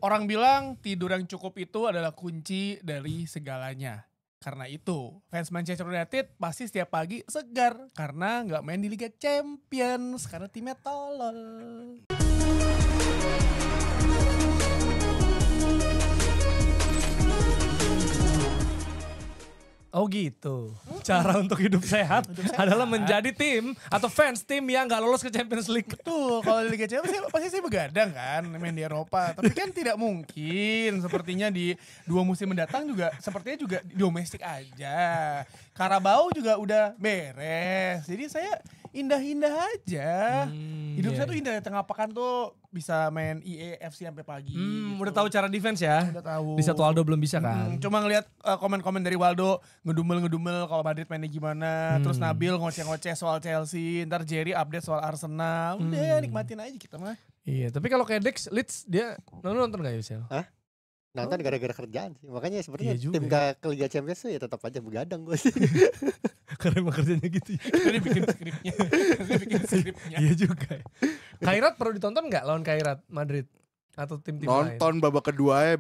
Orang bilang tidur yang cukup itu adalah kunci dari segalanya. Karena itu, fans Manchester United pasti setiap pagi segar karena nggak main di Liga Champions karena timnya tolol. Oh gitu. Cara untuk hidup sehat adalah menjadi tim atau fans tim yang gak lolos ke Champions League. Betul, kalau di Liga Champions pasti saya begadang kan main di Eropa. Tapi kan tidak mungkin sepertinya di 2 musim mendatang juga sepertinya juga di domestik aja. Carabao juga udah beres. Jadi saya indah-indah aja. Hidup saya tuh indah di tengah pekan tuh bisa main EAFC sampai pagi. Gitu. Udah tahu cara defense ya? Udah tahu. Di satu Waldo belum bisa kan? Cuma ngeliat komen-komen dari Waldo ngedumel kalau Madrid mainnya gimana. Terus Nabil ngoceh-ngoceh soal Chelsea. Ntar Jerry update soal Arsenal. Udah nikmatin aja kita mah. Iya, tapi kalau kayak Dex, Leeds dia nonton gak Yusel? Hah? Nonton gara-gara kerjaan sih. Makanya sebenarnya Iya juga tim gak ke Liga Champions tuh ya tetap aja begadang gue sih. Karena emang kerjanya gitu ya. Dia bikin skripnya. Iya juga. Kairat perlu ditonton gak lawan Kairat Madrid? Atau tim-tim lain? Nonton babak kedua.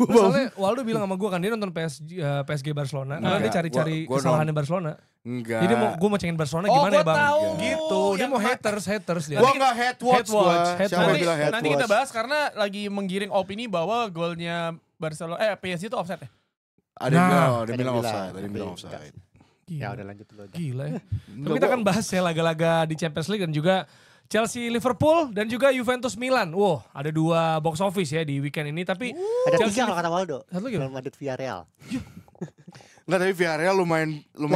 Soalnya Waldo bilang sama gue kan dia nonton PSG Barcelona. Karena dia cari-cari kesalahannya Barcelona. Enggak. Jadi gue mau cengin Barcelona gimana ya bang? Tahu. Gitu. Dia mau haters dia. Gua gak head watch gua. Head Siapa watch. bilang head Nanti watch? kita bahas karena lagi menggiring opini bahwa golnya Barcelona PSG itu offside ya. Ada yang Ada yang bilang bilang, offside. tapi Gila. Ya udah lanjut dulu. Gila ya. Tapi kita akan bahas ya laga-laga di Champions League dan juga Chelsea Liverpool dan juga Juventus Milan. Wow, ada 2 box office ya di weekend ini. Tapi Ada Chelsea 3 kalau kata Waldo. Satu lagi Real Madrid Villarreal. Enggak, tapi Villarreal lumayan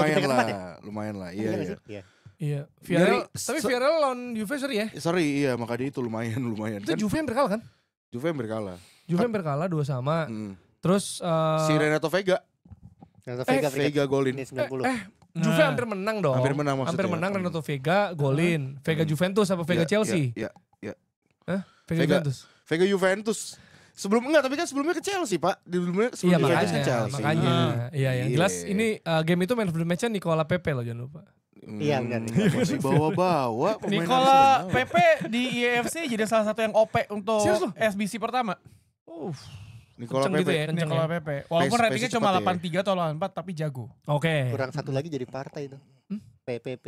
Tiga keempat lah. Lumayan lah. Iya. Iya. iya, Villarreal. Dari- Tapi Villarreal lawan Juve seri ya. Sorry, iya makanya itu lumayan. Itu Kan Juve yang berkalah kan? Juve yang berkalah. Juve yang berkalah 2-2. Hmm. Terus Si Renato Vega. Vega golin. Ini 90. Juve hampir menang dong. Hampir menang maksudnya. Hampir menang Renato Vega golin. Vega Juventus apa Vega Iya, Chelsea? Iya. Hah? Vega. Juventus. Vega Juventus. Tapi kan sebelumnya ke Chelsea, Pak. Iya Juventus makanya, ke Chelsea. makanya. Iya yang jelas Iya. ini game itu man of the match-nya Nicola Pepe loh jangan lupa. Iya, benar. Masih bawa-bawa pemain Nicola Arsenal. Pepe di EAFC jadi salah satu yang OP untuk Serius lu? SBC pertama. Nicola kenceng gitu Pepe. ya. Kenceng Nicola ya? Pepe. Walaupun Pace ratingnya cuma cepat ya. 83 atau 84 tapi jago. Oke. Kurang satu lagi jadi partai itu. PPP.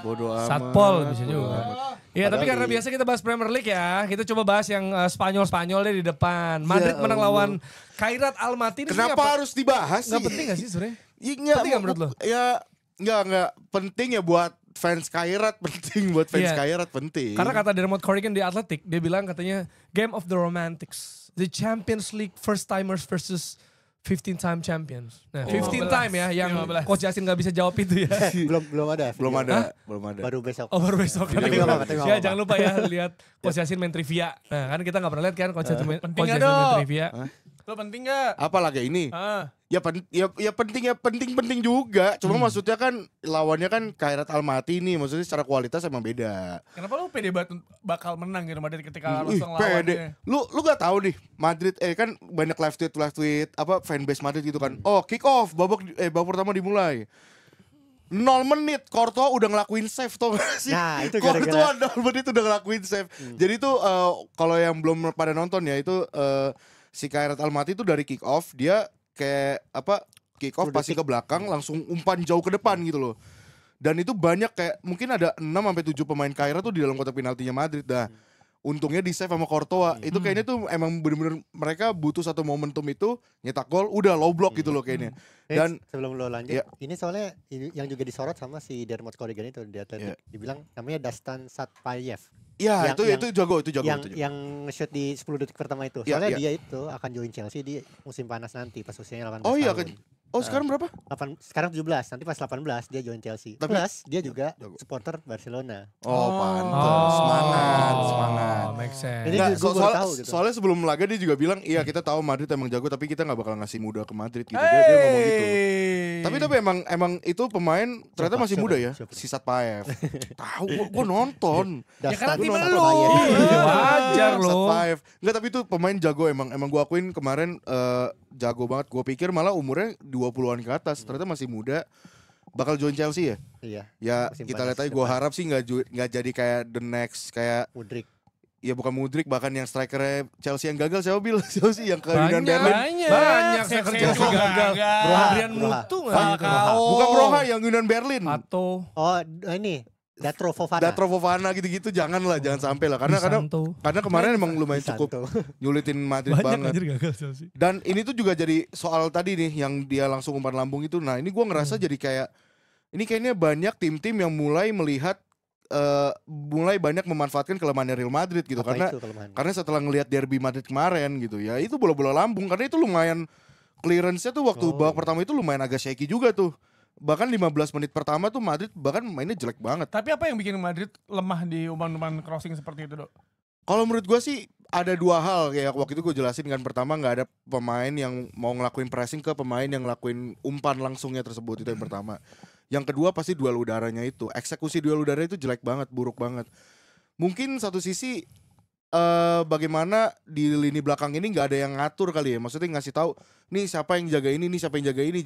Bodoh amat. Satpol bisa bodoh juga. amat. Iya tapi Padahal karena di- biasa kita bahas Premier League ya. Kita coba bahas yang Spanyol deh di depan. Madrid Ya menang Allah. lawan Kairat Almaty. Ini Kenapa harus dibahas sih? Gak penting gak sih sebenarnya? Iya, Penting nggak menurut lo? Ya, enggak penting ya buat fans Kairat, penting buat fans Iya. Kairat penting. Karena kata Dermot Corrigan di Athletic, dia bilang katanya Game of the Romantics, the Champions League first timers versus 15-time champions. Nah, 15 time ya yang 15. Coach Yasin gak bisa jawab itu ya. belum ada. belum video. ada. Baru besok. Oh baru besok. Tapi nggak apa-apa, tapi nggak Ya apa-apa. jangan lupa ya lihat Coach Yasin main trivia. Nah kan kita gak pernah lihat kan Coach Yasin main Penting Coach nggak, Yasin main Dok? trivia. Lo penting gak? Apa lagi ini? Ah. Ya penting juga. Cuma maksudnya kan lawannya kan Kairat Almaty nih, maksudnya secara kualitas emang beda. Kenapa lo pede banget bakal menang gitu Madrid ketika Ih, langsung pede. lawannya? Lu gak tahu nih Madrid kan banyak live tweet apa fanbase Madrid gitu kan. Oh, kick off babak pertama dimulai. 0 menit Courtois udah ngelakuin save tuh gak sih? Nah, itu Courtois gara-gara 0 menit udah ngelakuin save. Jadi tuh kalau yang belum pada nonton ya itu si Kairat Almaty itu dari kick off dia kayak apa kick off 10 pasti ke belakang langsung umpan jauh ke depan gitu loh. Dan itu banyak kayak mungkin ada 6 sampai 7 pemain Kairat tuh di dalam kotak penaltinya Madrid dah. Untungnya di save sama Courtois. Itu kayaknya tuh emang bener-bener mereka butuh satu momentum itu nyetak gol udah low block gitu loh kayaknya. Dan sebelum lo lanjut, Iya. ini soalnya yang juga disorot sama si Dermot Corrigan itu di Athletic. Dibilang namanya Dastan Satpayev. ya Yang- itu jago. Yang shoot di 10 detik pertama itu. Iya, Soalnya iya. dia itu akan join Chelsea di musim panas nanti pas usianya 18 Oh iya, tahun. sekarang berapa? Sekarang 17, nanti pas 18 dia join Chelsea. Tapi- Plus dia juga Jago. supporter Barcelona. Oh, pantes. Semangat. Make sense. Ini Nggak, gue baru tahu gitu. soalnya sebelum laga dia juga bilang, iya kita tahu Madrid emang jago tapi kita nggak bakal ngasih muda ke Madrid gitu. Dia ngomong gitu. Tapi emang itu pemain ternyata masih Siapa? muda ya, Siapa? si Satpayev. Tahu, gua nonton. Dastan tim Satpayev. Iya, wajar loh. Satpayev. Enggak, tapi itu pemain jago emang gua akuin kemarin jago banget. Gua pikir malah umurnya 20-an ke atas, ternyata masih muda. Bakal join Chelsea ya? Iya. Ya Musim kita panas lihat aja. Gua depan. harap sih nggak jadi kayak the next kayak Mudrik. ya bukan Mudryk, bahkan yang strikernya Chelsea yang gagal siapa Bil? Siapa sih yang ke Union Berlin? Banyak saya kerja Seko gagal. Broha. Adrian Mutu nggak gitu. Bukan Broha yang Union Berlin. Atau Oh ini Datro Fofana. Datro Fofana gitu-gitu jangan sampai lah karena kemarin emang lumayan cukup nyulitin Madrid banyak banget. anjir gagal Chelsea. Dan ini tuh juga jadi soal tadi nih yang dia langsung umpan lambung itu. Nah, ini gua ngerasa jadi kayak ini kayaknya banyak tim-tim yang mulai melihat mulai banyak memanfaatkan kelemahannya Real Madrid gitu. Apa itu kelemahannya? Karena setelah ngelihat derby Madrid kemarin gitu ya, itu bola-bola lambung karena itu lumayan clearance-nya tuh waktu babak pertama itu lumayan agak shaky juga tuh. Bahkan 15 menit pertama tuh Madrid bahkan mainnya jelek banget. Tapi apa yang bikin Madrid lemah di umpan-umpan crossing seperti itu, Dok? Kalau menurut gue sih ada dua hal ya waktu itu gue jelasin kan. Pertama nggak ada pemain yang mau ngelakuin pressing ke pemain yang ngelakuin umpan langsungnya tersebut, itu yang pertama. Yang kedua pasti duel udaranya itu. Eksekusi duel udara itu jelek banget, buruk banget. Mungkin satu sisi bagaimana di lini belakang ini nggak ada yang ngatur kali ya. Maksudnya ngasih tahu nih siapa yang jaga ini, nih siapa yang jaga ini.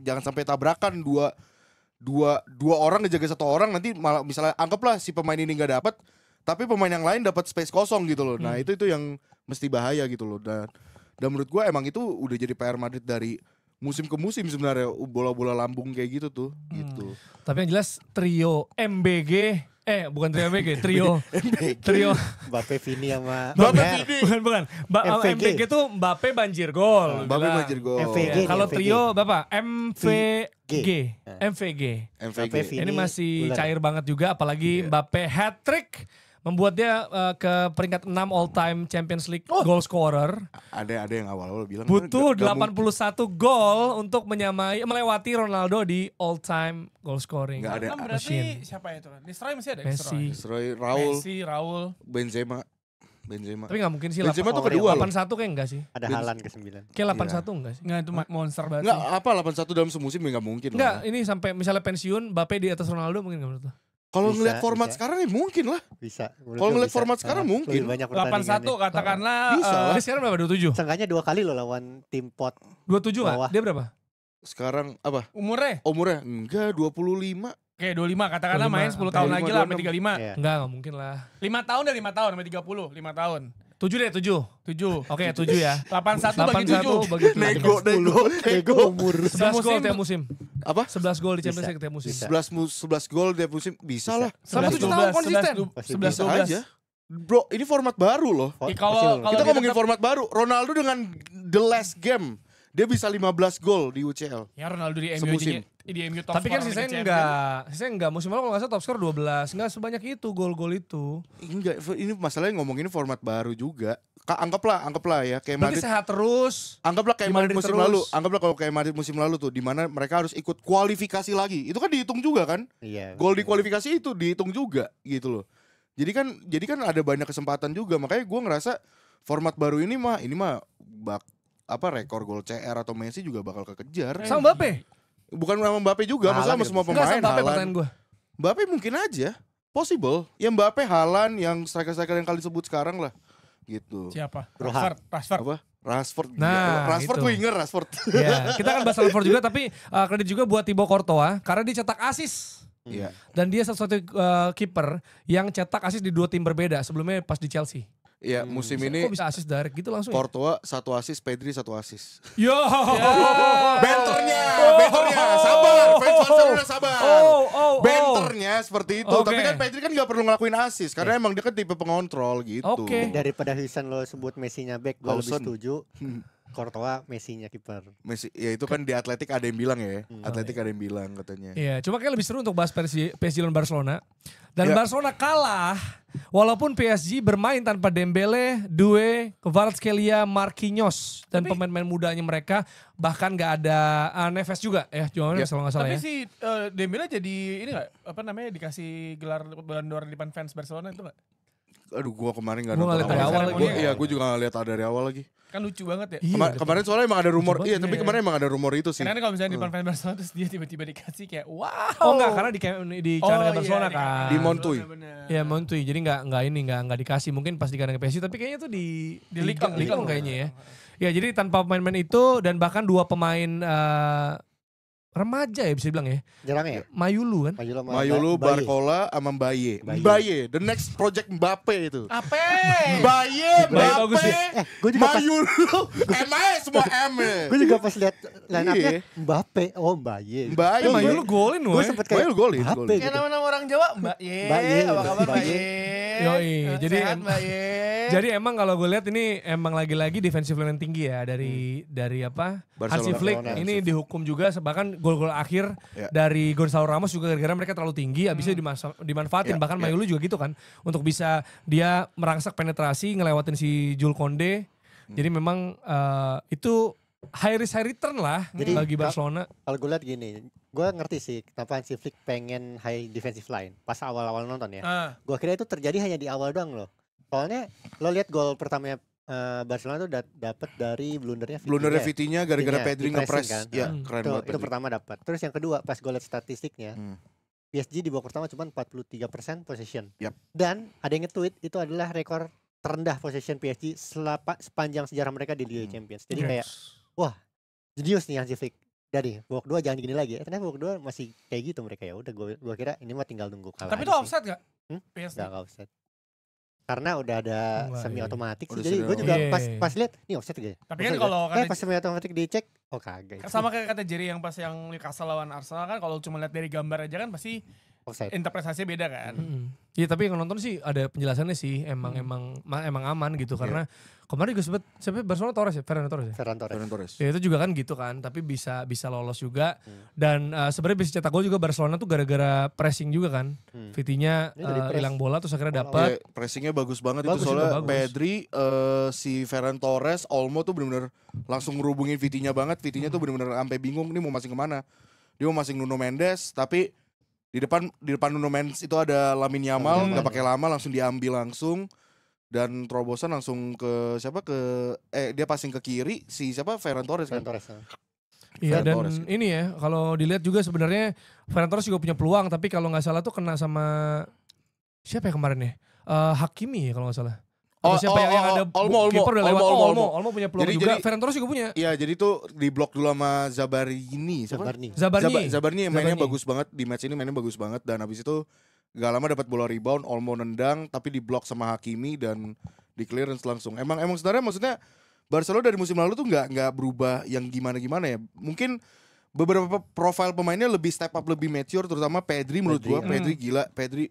Jangan sampai tabrakan dua orang ngejaga satu orang, nanti malah misalnya anggaplah si pemain ini nggak dapat, tapi pemain yang lain dapat space kosong gitu loh. Nah itu yang mesti bahaya gitu loh. Dan menurut gue emang itu udah jadi PR Madrid dari musim ke musim sebenarnya, bola-bola lambung kayak gitu tuh. Gitu. Tapi yang jelas trio MBG, bukan trio MBG, trio Mbappe, Vini sama Mbappe, Neuer. Vini. bukan. MVG. MBG tuh Mbappe banjir gol. Mbappe bilang. banjir gol. MVG. Ya, kalau MVG. trio Bapak MVG. MVG. MVG. MVG. Ini masih Ular. cair banget juga, apalagi Mbappe hat-trick membuat dia ke peringkat 6 all time Champions League goal scorer. Ada yang awal-awal bilang Butuh nggak mungkin. 81 gol untuk melewati Ronaldo di all time goal scoring. Nggak ada. Berarti machine. siapa itu? Destroy masih ada? Messi. Destroy, Raul, Messi, Raul. Benzema. Tapi gak mungkin sih. Benzema tuh 8 kedua loh. 81 kayak enggak sih? Ada Haaland ke 9. Kayak 81 enggak sih? Nggak, itu monster banget. Enggak, sih. apa 81 dalam semusim ya nggak mungkin Enggak, lah. ini sampai misalnya pensiun Mbappe di atas Ronaldo mungkin enggak menurut lo? Kalau Bisa, ngeliat format bisa. sekarang ya mungkin lah. Bisa. Kalau ngeliat format sekarang mungkin. Lebih banyak 81 katakanlah. Bisa lah. Dia sekarang berapa? 27? Seenggaknya 2 kali loh lawan tim pot. 27 enggak? Bawah. Dia berapa? Sekarang apa? Umurnya Umurnya enggak 25. kayak 25 katakanlah 25, main 10 tahun 25, lagi lah sampai 26. 35. Iya. Enggak mungkin lah. 5 tahun dari 5 tahun sampai 30, 5 tahun. 7 deh, 7. 7. Oke, 7 ya. 81 bagi 81 7. bagi 7. Nego. umur. 11 gol tiap musim. Apa? 11 gol di Champions Bisa. League tiap musim. Bisa. 11 gol tiap musim bisa lah. Sama 7 tahun konsisten. 11 Bisa 12. aja. Bro, ini format baru loh. Kalau Kita dia ngomongin tetap- format baru. Ronaldo dengan the last game dia bisa 15 gol di UCL. Ya Ronaldo di MU Semusim. di MU top Tapi kan scorer sisanya Liga enggak. Musim lalu kalau nggak salah top skor 12. Enggak sebanyak itu gol-gol itu. Enggak, ini masalahnya ngomongin format baru juga. Anggaplah ya kayak Berarti Madrid. sehat terus. Anggaplah kayak Di Madrid Madrid musim terus. lalu. Anggaplah kalau kayak Madrid musim lalu tuh di mana mereka harus ikut kualifikasi lagi. Itu kan dihitung juga kan? Iya. Gol di kualifikasi itu dihitung juga gitu loh. Jadi kan ada banyak kesempatan juga. Makanya gue ngerasa format baru ini mah rekor gol CR atau Messi juga bakal kekejar. Sama Mbappe. Bukan sama Mbappe juga, masalah sama semua Enggak pemain. sama Mbappe Haaland. pertanyaan gue. Mbappe mungkin aja, possible. Ya Mbappe, Haaland, yang striker-striker yang kali sebut sekarang lah, gitu. Siapa? Broha. Rashford. Apa? Rashford. Nah, Rashford itu. winger, Rashford. Ya, kita akan bahas Rashford juga, tapi kredit juga buat Thibaut Courtois karena dia cetak assist. Iya. Dan dia satu-satu kiper yang cetak assist di 2 tim berbeda. Sebelumnya pas di Chelsea. Iya, musim ini Kok bisa assist direct gitu langsung ya? Courtois 1 assist, Pedri 1 assist. Yo. Benternya, sabar, fans Barcelona sabar. Benternya seperti itu, Oke. tapi kan Pedri kan gak perlu ngelakuin assist karena emang dia kan tipe pengontrol gitu. Oke. Daripada Huijsen lo sebut Messi-nya back, gue lebih Hausen. setuju. Courtois Messi-nya kiper. Messi, ya itu kan di Atletik ada yang bilang ya, Atletik ada yang bilang katanya. Iya, cuma kayak lebih seru untuk bahas PSG lawan Barcelona. Dan Ya. Barcelona kalah walaupun PSG bermain tanpa Dembele, Doué, Kvaratskhelia, Marquinhos dan pemain-pemain mudanya mereka, bahkan nggak ada Neves juga ya, jualan kalau nggak salah Tapi ya. si Dembele jadi ini enggak apa namanya dikasih gelar Ballon d'Or di depan fans Barcelona itu enggak? Aduh, gua kemarin gak Gua nggak lihat dari awal lagi. Iya, gua juga gak lihat dari awal lagi. Kan lucu banget ya. Iya, Kemarin soalnya emang ada rumor, banget. iya tapi Iya. kemarin emang ada rumor itu sih. Karena kalau misalnya di depan fans Barcelona terus dia tiba-tiba dikasih kayak wow. Oh enggak, karena di kandang Barcelona iya, kan. Di Montui. bener-bener. Ya Montui, jadi nggak dikasih, mungkin pas di kandang PSG, tapi kayaknya tuh di Ligue 1, Ligue 1 kayaknya ya. Ya jadi tanpa pemain-pemain itu dan bahkan 2 pemain remaja ya bisa bilang ya. Jarang ya? Mayulu kan. Mayulu, Barcola, sama Mbaye. Mbaye, the next project Mbappe itu. Apa? Mbaye, bagus Mbappe, ya. Gue juga pas Mayulu, semua M. gue juga pas lihat line up-nya Iya. Mbappe, Mbaye. Mbaye, Mayulu golin Gue woy. sempet kayak Mayulu golin, Mbappe golin. Kayak gitu. nama-nama orang Jawa, Mbak Ye. Mbak Ye, Apa kabar Mbak Mbak Ye? Ye? Yoi, jadi Sehat Mbak Ye. Jadi emang kalau gue lihat ini emang lagi-lagi defensive line yang tinggi ya dari apa? Hansi Barcelona. Flick Barcelona. ini dihukum juga bahkan gol-gol akhir Ya. dari Gonzalo Ramos juga gara-gara mereka terlalu tinggi habisnya dimanfaatin Ya, bahkan ya. Mayulu juga gitu kan untuk bisa dia merangsak penetrasi ngelewatin si Jules Koundé. Jadi memang itu high risk high return lah Jadi, bagi Barcelona. Kalau gue lihat gini, gue ngerti sih kenapa Hansi Flick pengen high defensive line pas awal-awal nonton ya. Gue kira itu terjadi hanya di awal doang loh. Soalnya lo lihat gol pertamanya Barcelona tuh dapat dari blundernya Blundernya Vitinha. Vitinha gara-gara Vitinha, Pedri di pressing nge-press. kan. Ya, keren Itu, banget. itu Pedri. pertama dapat. Terus yang kedua pas gue lihat statistiknya, Hmm. PSG di babak pertama cuma 43% possession. Yap. Dan ada yang nge-tweet itu adalah rekor terendah possession PSG sepanjang sejarah mereka di Liga Champions. Jadi kayak jenius nih Hansi Flick. Dari babak 2 jangan gini lagi. Ternyata babak 2 masih kayak gitu mereka ya. Udah gue kira ini mah tinggal nunggu kalah. Tapi itu aja sih. offside gak? Hmm? PSG. Nggak offset. Karena udah ada Wah, semi iya. otomatis Udah jadi gue semi juga otomatis. pas lihat ini offset gak ya? Tapi kan Offset kalau gak? kata- pas semi otomatis dicek kagak. Sama kayak kata Jerry yang pas yang Newcastle lawan Arsenal kan kalau cuma lihat dari gambar aja kan pasti Offset. interpretasinya beda kan. Iya tapi yang nonton sih ada penjelasannya sih emang aman gitu karena kemarin juga sempet Barcelona Torres ya, Ferran Torres ya. Ferran Torres. Ferran Torres. Ya itu juga kan gitu kan, tapi bisa lolos juga dan sebenarnya bisa cetak gol juga Barcelona tuh gara-gara pressing juga kan. Vitinha Ini dari press. hilang bola terus akhirnya Awal-awal. dapat. Ya, pressingnya bagus banget Bagus itu soalnya juga, bagus. Pedri, si Ferran Torres, Olmo tuh bener-bener langsung ngerubungin Vitinha banget. Vitinha tuh bener-bener sampai bingung nih mau masing kemana. Dia mau masing Nuno Mendes, tapi di depan Nuno Mendes itu ada Lamine Yamal, nggak pakai lama langsung diambil langsung dan terobosan langsung ke dia passing ke kiri si Ferran Torres kan. Ferran Torres. Iya Ferran dan Torres. ini ya kalau dilihat juga sebenarnya Ferran Torres juga punya peluang tapi kalau nggak salah tuh kena sama siapa ya kemarin ya? Hakimi ya kalau nggak salah. Atau siapa yang ada Olmo kiper udah lewat. Olmo punya peluang juga. Jadi- Ferran Torres juga punya. Iya, jadi tuh di blok dulu sama Zabarini. Siapa? Zabarni. Zabarni. Mainnya Zabarni. bagus banget di match ini, mainnya bagus banget dan habis itu gak lama dapat bola rebound, Olmo nendang tapi diblok sama Hakimi dan di clearance langsung. Emang sebenarnya maksudnya Barcelona dari musim lalu tuh nggak berubah yang gimana ya. Mungkin beberapa profil pemainnya lebih step up, lebih mature, terutama Pedri menurut Pedri, gua. ya. Pedri gila, Pedri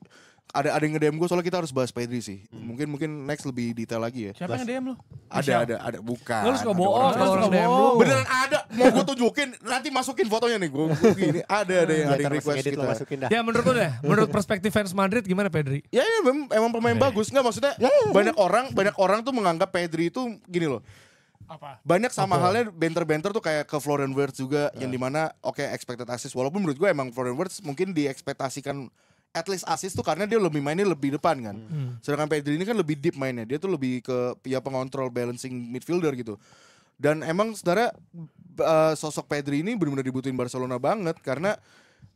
ada yang nge-DM gue soalnya kita harus bahas Pedri sih. Mungkin next lebih detail lagi ya. Siapa yang DM lu? Ada bukan. Lu suka Ada bohong orang- kalau orang DM lu. Beneran ada, mau gue tunjukin, nanti masukin fotonya nih, gue gini, ada yang request edit lo kita. masukin dah. Ya menurut lu deh, menurut perspektif fans Madrid gimana Pedri? Ya emang pemain bagus, nggak maksudnya banyak orang tuh menganggap Pedri itu gini loh. Apa? Banyak sama halnya benter-benter tuh kayak ke Florian Wirtz juga yang dimana expected assist, walaupun menurut gue emang Florian Wirtz mungkin diekspektasikan at least assist tuh karena dia mainnya lebih depan kan. Sedangkan Pedri ini kan lebih deep mainnya. Dia tuh lebih ke pengontrol balancing midfielder gitu. Dan emang sebenarnya sosok Pedri ini benar-benar dibutuhin Barcelona banget karena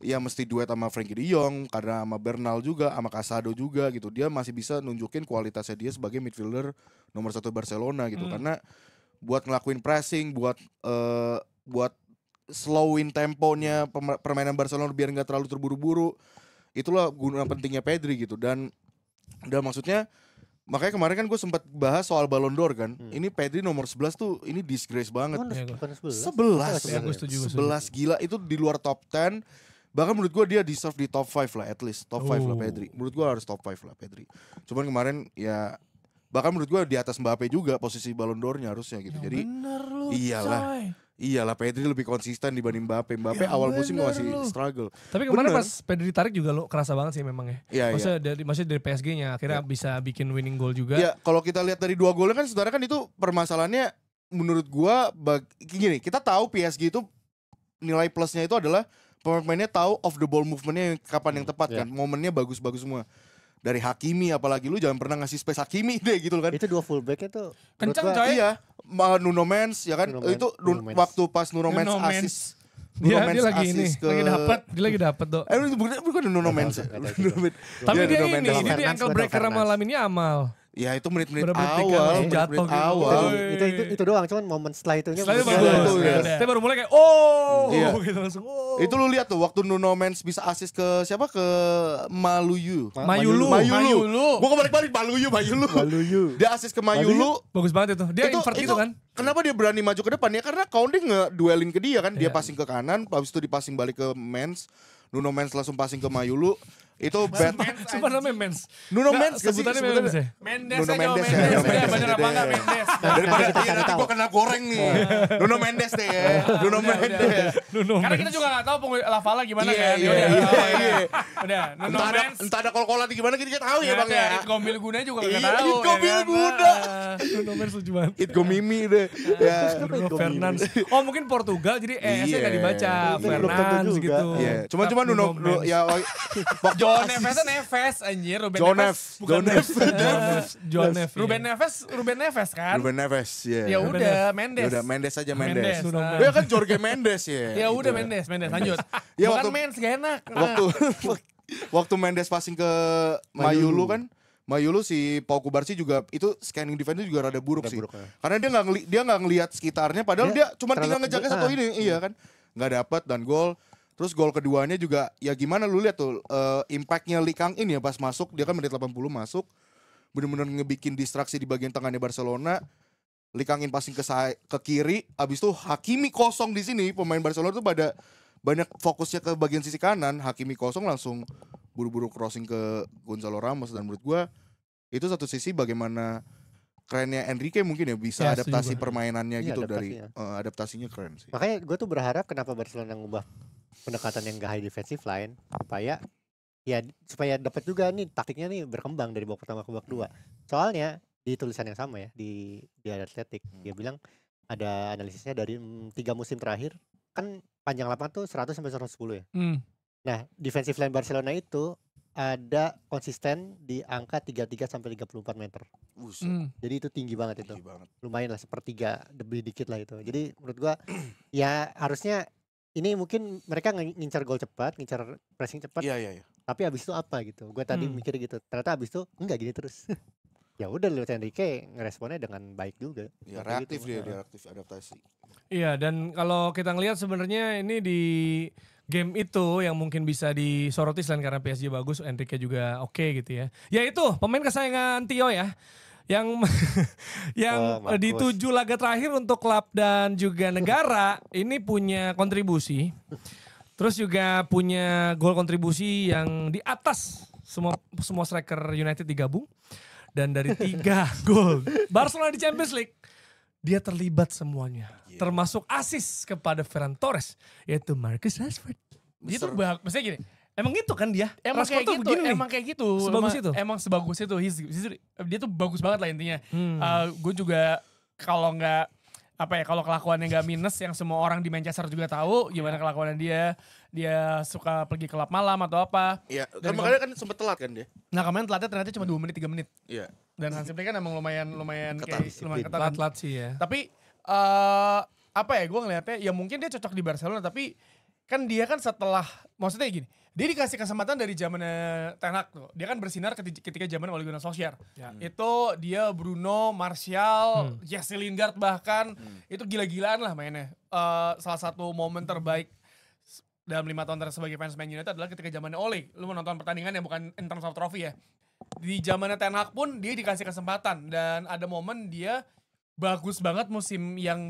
ya mesti duet sama Frenkie de Jong, karena sama Bernal juga, sama Casado juga gitu. Dia masih bisa nunjukin kualitasnya dia sebagai midfielder nomor 1 Barcelona gitu. Karena buat ngelakuin pressing, buat slowin temponya permainan Barcelona biar nggak terlalu terburu-buru. Itulah guna pentingnya Pedri gitu. Dan maksudnya makanya kemarin kan gue sempat bahas soal Ballon d'Or kan. Ini Pedri nomor 11 tuh ini disgrace banget. Bukan 11. 11 Ya, gue setuju, gue 11 gila itu di luar top 10. Bahkan menurut gue dia deserve di top 5 lah, at least top 5 lah Pedri. Menurut gue harus top 5 lah Pedri. Cuman kemarin ya bahkan menurut gue di atas Mbappe juga posisi Ballon d'Or-nya harusnya gitu. Jadi Bener lu. iyalah Pedri lebih konsisten dibanding Mbappe. Mbappe awal musim masih struggle. Tapi kemarin Bener. pas Pedri tarik juga lo kerasa banget sih memang ya. Iya, Maksudnya dari PSG-nya akhirnya bisa bikin winning goal juga. Ya kalau kita lihat dari 2 golnya kan sebenarnya kan itu permasalahannya menurut gua gini, kita tahu PSG itu nilai plusnya itu adalah pemainnya tahu off the ball movementnya kapan yang tepat kan, momennya bagus-bagus semua. Dari Hakimi apalagi lu jangan pernah ngasih space Hakimi deh gitu kan. Itu dua fullbacknya tuh Kenceng, menurut gua, coy. Iya, Nuno Mendes ya kan, Nuno Mendes, itu Nuno Mendes. waktu pas Nuno Mendes Nuno Mendes. assist. Dia lagi ini, assist lagi dapat, dia lagi dapat tuh. itu bukan Nuno Mendes. Nggak tahu. Tapi Iya, dia Nuno ini, Mendes. dia Fernandes, ankle breaker sama Fernandes. Lamine Yamal. Ya itu menit-menit Berapa detik kan awal, langsung jatuh menit-menit gitu. awal. Itu doang, cuman momen setelah itunya Setelah itu menurut bagus. gua- ya. Saya baru mulai kayak oh Iya. gitu langsung oh. Itu lu lihat tuh waktu Nuno Mendes bisa assist ke siapa, ke Maluyu. Mayulu. Gua kebalik-balik Maluyu. Maluyu. Dia assist ke Mayulu. Bagus banget itu. Dia invert gitu kan. Kenapa dia berani maju ke depan ya? Karena Koundé ngeduelin ke dia kan. Dia Iya. passing ke kanan, habis itu dipasing balik ke Mendes. Nuno Mendes langsung passing ke Mayulu. Itu bad. Sumpah namanya Mens. Nuno Nggak, Mendes gak sih sebutannya sebutannya? Mendes ya? Mendes Nuno aja, Mendes ya, Mendes. Mendes Ya, bener aja apa deh. enggak Mendes. Daripada Kita nanti tahu. gua kena goreng nih. Nuno Mendes deh ya. Nuno Udah, Mendes. Nuno Karena kita Mendes. juga gak tahu Lavala gimana Iya, kan. iya, Yaudah, iya, oh, iya. Udah, Nuno Mendes. Entah ada kol-kolan di gimana kita tahu ya Bang ya. It Gombil Guna juga Iya, gak tahu. It Gombil ya kan? Guna. Nuno Mendes lucu banget. It go Mimi deh. Ya. Bruno Fernandes. Oh mungkin Portugal jadi ES-nya Iya. gak dibaca. Itu belum tentu Fernandes juga. gitu. Iya, cuma Nuno Nuno Mendes. ya waktu John Neves Neves anjir. Ruben John Neves. Neves. Bukan John Neves. John Neves. Ruben Neves kan. Ruben Neves ya. Ya udah Mendes. Udah Mendes aja Mendes. Nuno Mendes. Ya kan Jorge Mendes ya. Ya udah Gitu. Mendes lanjut. Ya, Bukan waktu- Mendes gak enak. Waktu waktu Mendes passing ke Mayulu kan. Mayulu si Pau Kubarsi juga itu scanning defense juga rada buruk Udah sih. buruk, ya. Karena dia nggak ngelihat sekitarnya padahal Dia dia cuma tinggal terlalu- ngejaga satu ini, iya kan. Nggak dapat dan gol. Terus gol keduanya juga ya gimana lu lihat tuh impactnya Lee Kang In ya pas masuk, dia kan menit 80 masuk bener-bener ngebikin distraksi di bagian tengahnya Barcelona. Lee Kang In passing ke kiri, abis itu Hakimi kosong di sini, pemain Barcelona tuh pada banyak fokusnya ke bagian sisi kanan, Hakimi kosong langsung buru-buru crossing ke Gonzalo Ramos, dan menurut gua itu satu sisi bagaimana kerennya Enrique mungkin ya bisa Ya, adaptasi setuju. permainannya Iya, gitu dari adaptasinya. adaptasinya keren sih. Makanya gue tuh berharap kenapa Barcelona ngubah pendekatan yang gak high defensive line supaya dapat juga nih taktiknya nih berkembang dari babak pertama ke babak kedua. Soalnya di tulisan yang sama ya di Athletic dia bilang ada analisisnya dari 3 musim terakhir kan panjang lapangan tuh 100 sampai 110 ya. Nah, defensive line Barcelona itu ada konsisten di angka 33 sampai 34 meter. Buset, Jadi itu tinggi banget itu. tinggi banget. Lumayan lah sepertiga lebih dikit lah itu. Jadi menurut gua ya harusnya ini mungkin mereka ngincar gol cepat, ngincar pressing cepat, Iya. tapi abis itu apa gitu. Gua tadi mikir gitu. Ternyata abis itu enggak gini terus. Ya udah Luis Enrique ngeresponnya dengan baik juga. Ya Kayak reaktif gitu. dia reaktif adaptasi. Iya, dan kalau kita ngelihat sebenarnya ini di game itu yang mungkin bisa disoroti selain karena PSG bagus, Enrique juga oke gitu ya. Ya itu pemain kesayangan Tio ya. Yang Oh, di Marcus. 7 laga terakhir untuk klub dan juga negara ini punya kontribusi. Terus juga punya gol kontribusi yang di atas semua striker United digabung. Dan dari 3 gol Barcelona di Champions League, dia terlibat semuanya. Termasuk assist kepada Ferran Torres, yaitu Marcus Rashford. Dia tuh Besar. maksudnya gini. Emang gitu kan dia? Emang Rashford kayak tuh gitu, begini nih. emang kayak gitu. Sebagus itu? Emang sebagus itu. Dia tuh bagus banget lah intinya. Hmm. Gue juga kalau nggak kalau kelakuannya nggak minus yang semua orang di Manchester juga tahu gimana kelakuannya dia suka pergi klub malam atau apa. Iya, Dan kan makanya kan sempet telat kan dia. Nah kemarin telatnya ternyata cuma 2 menit 3 menit. Iya. Dan Hansi Flick kan emang lumayan Ketat, kayak lumayan ketat. Telat-telat sih ya. Tapi gue ngelihatnya ya mungkin dia cocok di Barcelona tapi kan dia kan setelah maksudnya gini, dia dikasih kesempatan dari zamannya Ten Hag tuh. Dia kan bersinar ketika zaman Ole Gunnar Solskjaer. Ya. Itu dia Bruno, Martial, Jesse Lingard bahkan itu gila-gilaan lah mainnya. Salah satu momen terbaik dalam 5 tahun terakhir sebagai fans Man United adalah ketika zamannya Ole. Lu menonton pertandingan yang bukan in terms of trophy ya. Di zamannya Ten Hag pun dia dikasih kesempatan dan ada momen dia bagus banget musim yang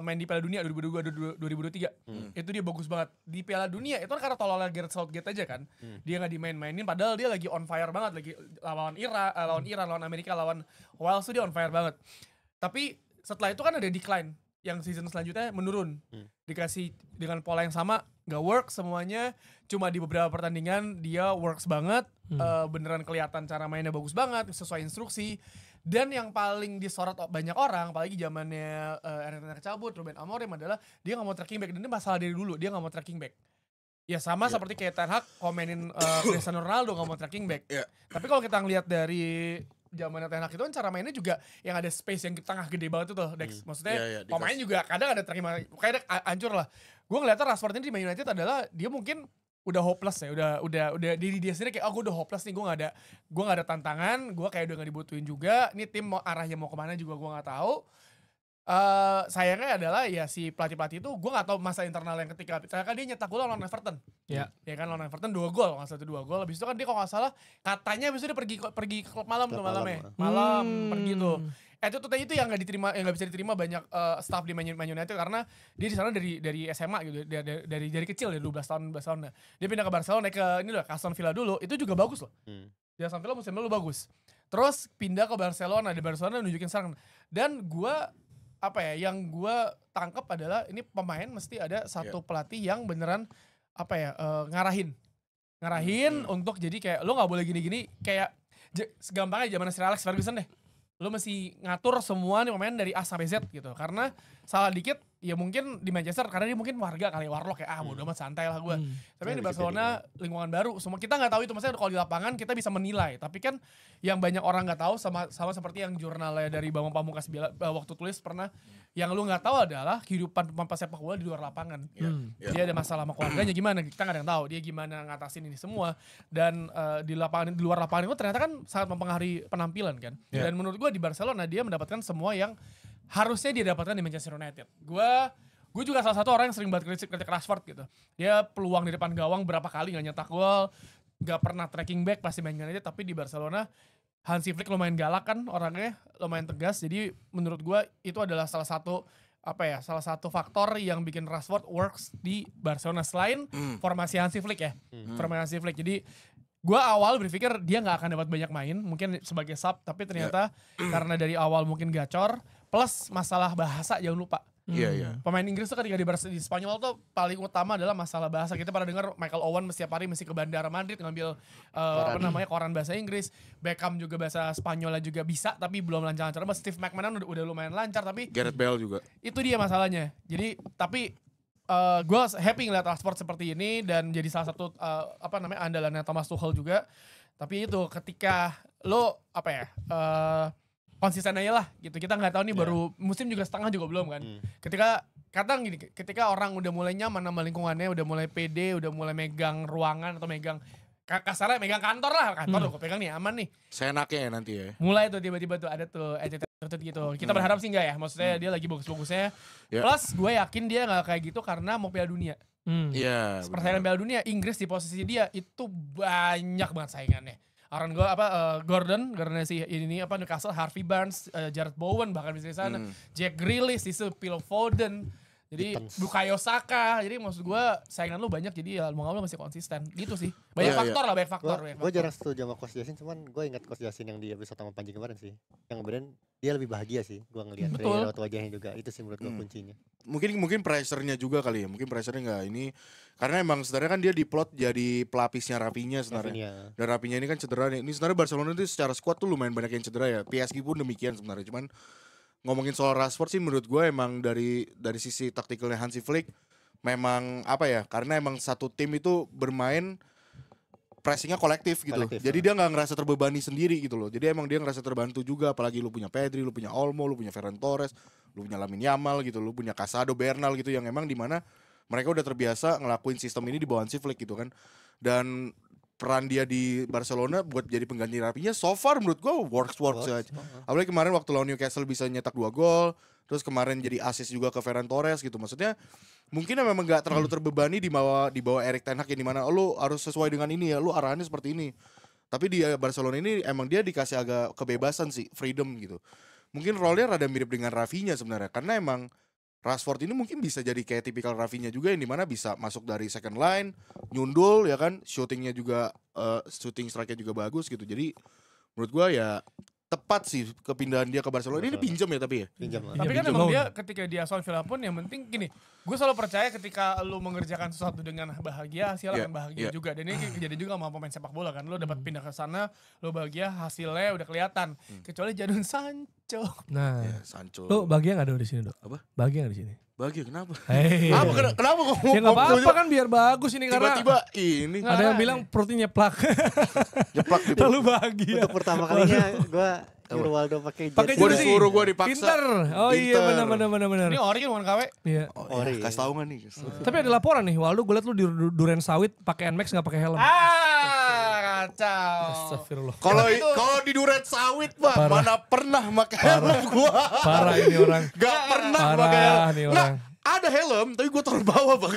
main di Piala Dunia 2022-2023. Itu dia bagus banget. Di Piala Dunia itu kan karena tololnya Gareth Southgate aja kan. Dia nggak dimain-mainin padahal dia lagi on fire banget, lagi lawan Iran, lawan Amerika, lawan Wales tuh dia on fire banget. Tapi setelah itu kan ada decline yang season selanjutnya menurun. Dikasih dengan pola yang sama nggak work semuanya. Cuma di beberapa pertandingan dia works banget. Beneran kelihatan cara mainnya bagus banget sesuai instruksi. Dan yang paling disorot banyak orang, apalagi zamannya Erik Ten Hag cabut, Ruben Amorim adalah dia nggak mau tracking back. Dan ini masalah dari dulu, dia nggak mau tracking back. Ya sama seperti kayak Ten Hag komenin Cristiano Ronaldo nggak mau tracking back. Iya. Tapi kalau kita ngelihat dari zamannya Ten Hag itu kan cara mainnya juga yang ada space yang di tengah gede banget itu tuh, Dex. Maksudnya Iya, pemain juga kadang ada terima, kayak hancur lah. Gue ngeliatnya Rashford ini di Man United adalah dia mungkin udah hopeless ya, udah diri dia sendiri kayak gue udah hopeless nih, gue nggak ada tantangan, gue kayak udah nggak dibutuhin juga, ini tim arahnya mau kemana juga gue nggak tahu. Sayangnya adalah ya si pelatih itu gue nggak tahu masa internal yang ketika kan dia nyetak gol lawan Everton, ya kan lawan Everton 2 gol, nggak salah 2 gol, habis itu kan dia kalau nggak salah katanya habis itu dia pergi ke klub malam tuh malam pergi tuh. Itu yang nggak diterima, yang nggak bisa diterima banyak staff di Man United karena dia di sana dari SMA gitu, dari kecil ya 12 tahun. Dia pindah ke Barcelona, ke ini loh, Aston Villa dulu, itu juga bagus loh. Di Aston Villa musim lalu bagus. Terus pindah ke Barcelona, di Barcelona nunjukin serangan. Dan yang gue tangkap adalah ini pemain mesti ada satu pelatih yang beneran ngarahin untuk jadi kayak lo nggak boleh gini-gini, kayak gampangnya zaman Sir Alex Ferguson deh. Lo mesti ngatur semua nih pemain dari A sampai Z gitu. Karena salah dikit ya mungkin di Manchester karena dia mungkin warlock kayak bodo amat santai lah gue. Tapi di Barcelona lingkungan baru, semua kita nggak tahu itu, maksudnya kalau di lapangan kita bisa menilai. Tapi kan yang banyak orang nggak tahu sama seperti yang jurnalnya dari Bambang Pamungkas waktu tulis pernah, yang lu nggak tahu adalah kehidupan pemain sepak bola di luar lapangan. Dia ada masalah sama keluarganya gimana, kita nggak ada yang tahu. Dia gimana ngatasin ini semua, dan di luar lapangan itu ternyata kan sangat mempengaruhi penampilan kan. Dan menurut gue di Barcelona dia mendapatkan semua yang harusnya dia dapatkan di Manchester United. Gue juga salah satu orang yang sering banget kritik Rashford gitu. Dia peluang di depan gawang berapa kali gak nyetak gol, gak pernah tracking back pasti main United, tapi di Barcelona Hansi Flick lumayan galak kan orangnya, lumayan tegas. Jadi menurut gue itu adalah salah satu faktor yang bikin Rashford works di Barcelona selain formasi Hansi Flick ya. Formasi Hansi Flick. Jadi gue awal berpikir dia gak akan dapat banyak main, mungkin sebagai sub, tapi ternyata karena dari awal mungkin gacor, plus masalah bahasa jangan lupa. Pemain Inggris tuh ketika di Spanyol tuh paling utama adalah masalah bahasa. Kita pada dengar Michael Owen setiap hari mesti ke bandara Madrid ngambil koran bahasa Inggris. Beckham juga bahasa Spanyolnya juga bisa tapi belum lancar-lancar. Steve McManaman udah lumayan lancar, tapi Gareth Bale juga. Itu dia masalahnya. Jadi tapi gue happy ngeliat Rashford seperti ini dan jadi salah satu andalannya Thomas Tuchel juga. Tapi itu ketika lo konsisten aja lah gitu. Kita nggak tahu nih baru musim juga setengah juga belum kan. Ketika orang udah mulai nyaman sama lingkungannya, udah mulai pede, udah mulai megang ruangan atau megang kasarnya megang kantor lah, gue pegang nih aman nih. Seenaknya ya nanti ya. Mulai tuh tiba-tiba tuh ada tuh attitude gitu. Kita berharap sih enggak ya, maksudnya dia lagi bagus-bagusnya. Plus gue yakin dia nggak kayak gitu karena mau Piala Dunia. Persaingan Piala Dunia, Inggris di posisi dia itu banyak banget saingannya. Gordon si ini Newcastle, Harvey Barnes, Jared Bowen bahkan bisa di sana, Jack Grealish, Phil Foden, jadi Bukayo Saka. Jadi maksud gue saingan lu banyak, jadi ya mau nggak lu masih konsisten gitu sih. Banyak faktor. Gue jarang setuju sama Coach Justin, cuman gue ingat Coach Justin yang di episode sama Panji kemarin sih, yang kemudian dia lebih bahagia sih, gue ngelihat dari raut wajahnya juga. Itu sih menurut gue kuncinya. Mungkin pressure-nya juga kali ya, mungkin pressure-nya nggak ini, karena emang sebenarnya kan dia diplot jadi pelapisnya Rafinha sebenarnya. Dan Rafinha ini kan cedera nih. Ini sebenarnya Barcelona itu secara squad tuh lumayan banyak yang cedera ya. PSG pun demikian sebenarnya. Cuman ngomongin soal Rashford sih menurut gue emang dari sisi taktikalnya Hansi Flick memang karena emang satu tim itu bermain pressingnya kolektif gitu. Jadi dia nggak ngerasa terbebani sendiri gitu loh. Jadi emang dia ngerasa terbantu juga, apalagi lu punya Pedri, lu punya Olmo, lu punya Ferran Torres, lu punya Lamine Yamal gitu, lu punya Casado, Bernal gitu, yang emang dimana mereka udah terbiasa ngelakuin sistem ini di bawah Hansi Flick gitu kan. Dan peran dia di Barcelona buat jadi pengganti Rafinha so far menurut gue works aja. Apalagi kemarin waktu lawan Newcastle bisa nyetak 2 gol, terus kemarin jadi assist juga ke Ferran Torres gitu. Maksudnya mungkin memang gak terlalu terbebani di bawah Erik ten Hag, yang dimana lu harus sesuai dengan ini ya, lu arahannya seperti ini. Tapi di Barcelona ini emang dia dikasih agak kebebasan sih, freedom gitu. Mungkin role-nya rada mirip dengan Rafinha sebenarnya, karena emang Rashford ini mungkin bisa jadi kayak tipikal Rafinha juga, yang dimana bisa masuk dari second line, nyundul ya kan, shootingnya juga shooting strike-nya juga bagus gitu. Jadi menurut gua ya tepat sih kepindahan dia ke Barcelona. Ini pinjam ya tapi ya? Pinjam. Tapi kan emang dia ketika di Aston Villa pun yang penting gini, gue selalu percaya ketika lu mengerjakan sesuatu dengan bahagia, hasil akan bahagia juga. Dan ini kejadian juga sama pemain sepak bola kan. Lu dapat pindah ke sana, lu bahagia, hasilnya udah kelihatan. Kecuali Jadon Sancho. Nah, Sancho. Lu bahagia enggak di sini, Dok? Apa? Bahagia enggak di sini? Bahagia kenapa? Kenapa kok? Ya enggak apa-apa kan biar bagus ini, karena tiba-tiba ini. Ada yang bilang perutnya nyeplak. Nyeplak gitu. Terlalu bahagia. Untuk pertama kalinya gue Ronaldo pakai Pakai jersey. Gue jersey. disuruh, gue dipaksa. Pinter. Oh iya Pinter. benar. Ini ori kan bukan KW. Iya. Oh, Ori. ya, kasih tau gak nih? Tapi ada laporan nih, Waldo gue liat lu di Duren Sawit pakai NMAX gak pakai helm. Kacau. Astagfirullah. Kalau di Duren Sawit, Pak, Parah. mana pernah pakai helm gua. Parah ini orang. Gak pernah Parah pakai helm. nih Nggak, orang. ada helm, tapi gue taruh bawah, Bang.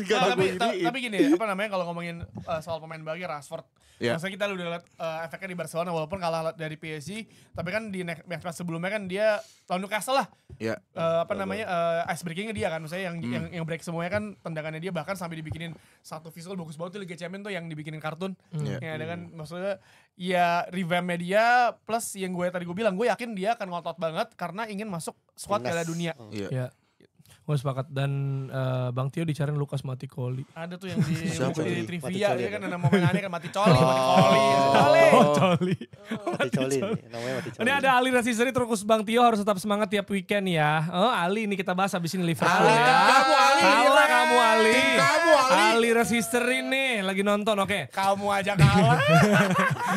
Gak Nah, gue giniin. tapi gini, apa namanya kalau ngomongin soal pemain bagi Rashford. Iya. Maksudnya kita udah lihat efeknya di Barcelona walaupun kalah dari PSG, tapi kan di match sebelumnya kan dia lawan Newcastle lah. Iya. Apa namanya ice breakingnya dia kan, maksudnya yang break semuanya kan tendangannya dia, bahkan sampai dibikinin satu visual bagus banget tuh Liga Champions tuh yang dibikinin kartun. Iya. Ya ada kan, maksudnya ya revampnya dia plus yang gue bilang gue yakin dia akan ngotot banget karena ingin masuk squad Piala Dunia. Iya. Ya. Gue sepakat. Dan Bang Tio dicariin Lukas Maticoli. Ada tuh yang di, Siapa di tuh? trivia Maticoli ya kan ada. ada momen aneh kan Maticoli, Maticoli. Coli. Maticoli nih, namanya Maticoli. Ini ada Ali Rasisari terus Bang Tio harus tetap semangat tiap weekend ya. Oh Ali ini kita bahas abis ini Liverpool Ali, ya. kamu Ali. Kalah kamu Ali. Tim kamu, Ali. Ali Rasisari nih lagi nonton oke. Kamu aja kalah.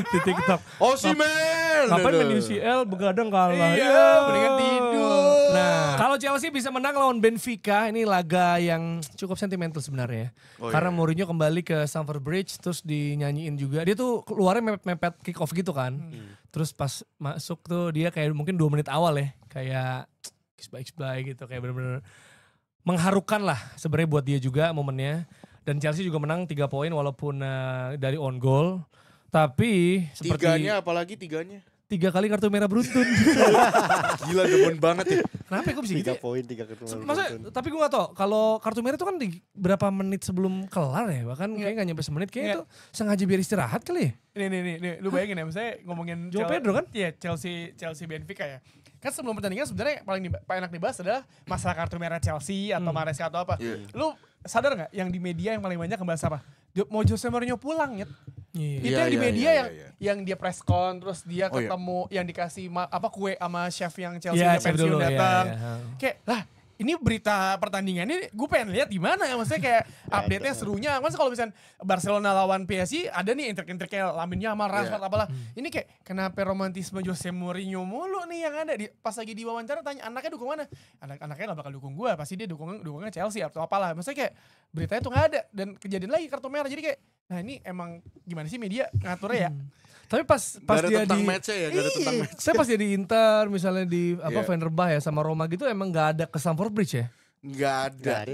Di TikTok. Osimhen. Ngapain main UCL begadang kalah. Iya, mendingan tidur. Nah, kalau Chelsea bisa menang lawan Benfica, ini laga yang cukup sentimental sebenarnya. Oh, Karena iya. Mourinho kembali ke Stamford Bridge, terus dinyanyiin juga. Dia tuh keluarnya mepet-mepet kick off gitu kan. Terus pas masuk tuh dia kayak mungkin 2 menit awal ya, kayak kisbay gitu, kayak bener-bener mengharukan lah sebenarnya buat dia juga momennya. Dan Chelsea juga menang 3 poin walaupun dari on goal. Tapi seperti Apalagi tiganya. 3 kali kartu merah beruntun. Gila demen banget ya. Kenapa ya kok bisa gitu 3 ya? poin, 3 ketemu. Maksudnya, tapi gue gak tau, kalau kartu merah itu kan di berapa menit sebelum kelar ya, bahkan kayaknya gak nyampe semenit, kayaknya itu sengaja biar istirahat kali ya. Nih, lu bayangin ya, misalnya ngomongin Joao Pedro kan? Iya, Chelsea Benfica ya. Kan sebelum pertandingan sebenarnya paling enak dibahas adalah masalah kartu merah Chelsea atau Maresca atau apa. Iya. Lu sadar nggak yang di media yang paling banyak ngebahas apa? Mau Jose Mourinho pulang ya. Itu Iya, yang di iya, media iya, yang iya. yang dia press con terus dia Oh, iya. ketemu yang dikasih kue sama chef yang Chelsea Iya, udah chef pensiun dulu, iya, datang. iya. Kayak lah ini berita pertandingan ini gue pengen lihat di mana ya, maksudnya kayak update-nya serunya. Maksudnya kalau misalnya Barcelona lawan PSG ada nih intrik-intrik kayak Lamine Yamal, Rashford apalah. Ini kayak kenapa romantisme Jose Mourinho mulu nih yang ada pas lagi diwawancara tanya anaknya dukung mana? Anaknya gak bakal dukung gue, pasti dia dukungnya Chelsea atau apalah. Maksudnya kayak beritanya tuh gak ada dan kejadian lagi kartu merah. Jadi kayak nah ini emang gimana sih media ngaturnya ya? Tapi pas Gak ada dia tentang di match-nya ya, gak ada tentang match. saya pas dia di Inter misalnya di Iya. Fenerbahce ya sama Roma gitu emang gak ada ke Stamford Bridge ya. Gak ada.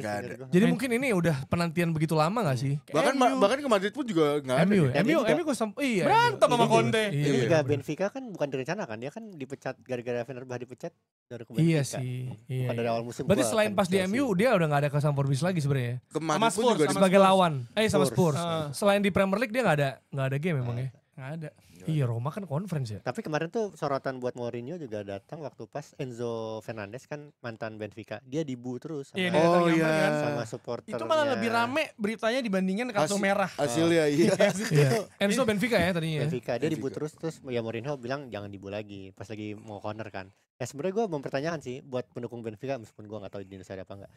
Jadi mungkin ini udah penantian begitu lama gak sih? Bahkan ke Madrid pun juga gak ada. MU, Dan MU, ini MU iya. Berantem sama Conte. Ini Iya, juga bener. Benfica kan bukan direncanakan, dia kan dipecat gara-gara Fenerbahce dipecat dari ke Iya Benfica. sih. Iya, Bukan dari iya. awal musim. Berarti gua selain akan pas di Chelsea. MU dia udah gak ada ke Stamford Bridge lagi sebenarnya ya. Ke Madrid pun Spurs, juga sama Sebagai Spurs. lawan. Sama Spurs. Spurs. Selain di Premier League dia gak ada game memang ya. Nggak ada. Iya Roma kan conference ya. Tapi kemarin tuh sorotan buat Mourinho juga datang waktu pas Enzo Fernandez kan mantan Benfica. Dia dibu terus sama, Iya, dia datang Oh nyamperin iya. kan. sama supporternya. Itu malah lebih rame beritanya dibandingin kartu merah. Hasilnya iya. Iya. Enzo Benfica ya tadinya. Benfica dia dibu Benfica. terus ya Mourinho bilang jangan dibu lagi pas lagi mau corner kan. Ya sebenarnya gue mempertanyakan sih buat pendukung Benfica meskipun gue nggak tahu di Indonesia ada apa enggak.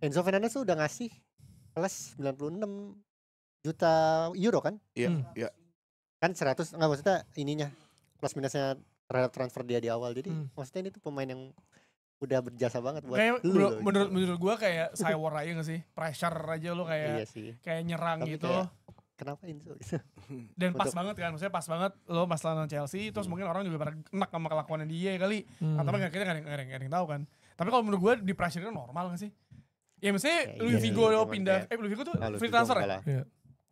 Enzo Fernandez tuh udah ngasih plus 96 juta euro kan? Iya, iya. Kan 100 enggak maksudnya ininya plus minusnya terhadap transfer dia di awal. Jadi maksudnya ini tuh pemain yang udah berjasa banget buat Kayak lu loh, menurut gua kayak cyber aja gak sih? Pressure aja lo Iya kayak sih. kayak nyerang Tapi gitu. kayak, kenapa Enzo? Dan pas untuk- banget kan, maksudnya pas banget lo pas lawan Chelsea, terus mungkin orang juga pada enak sama kelakuannya dia kali. Atau apa kita nggak ada yang tahu kan. Tapi kalau menurut gue di pressure itu normal gak sih? Ya misalnya Ya, Luis iya Figo sih, lo cuman pindah, kayak- Luis Figo tuh Ah, Luis free Figo transfer enggak ya? lah.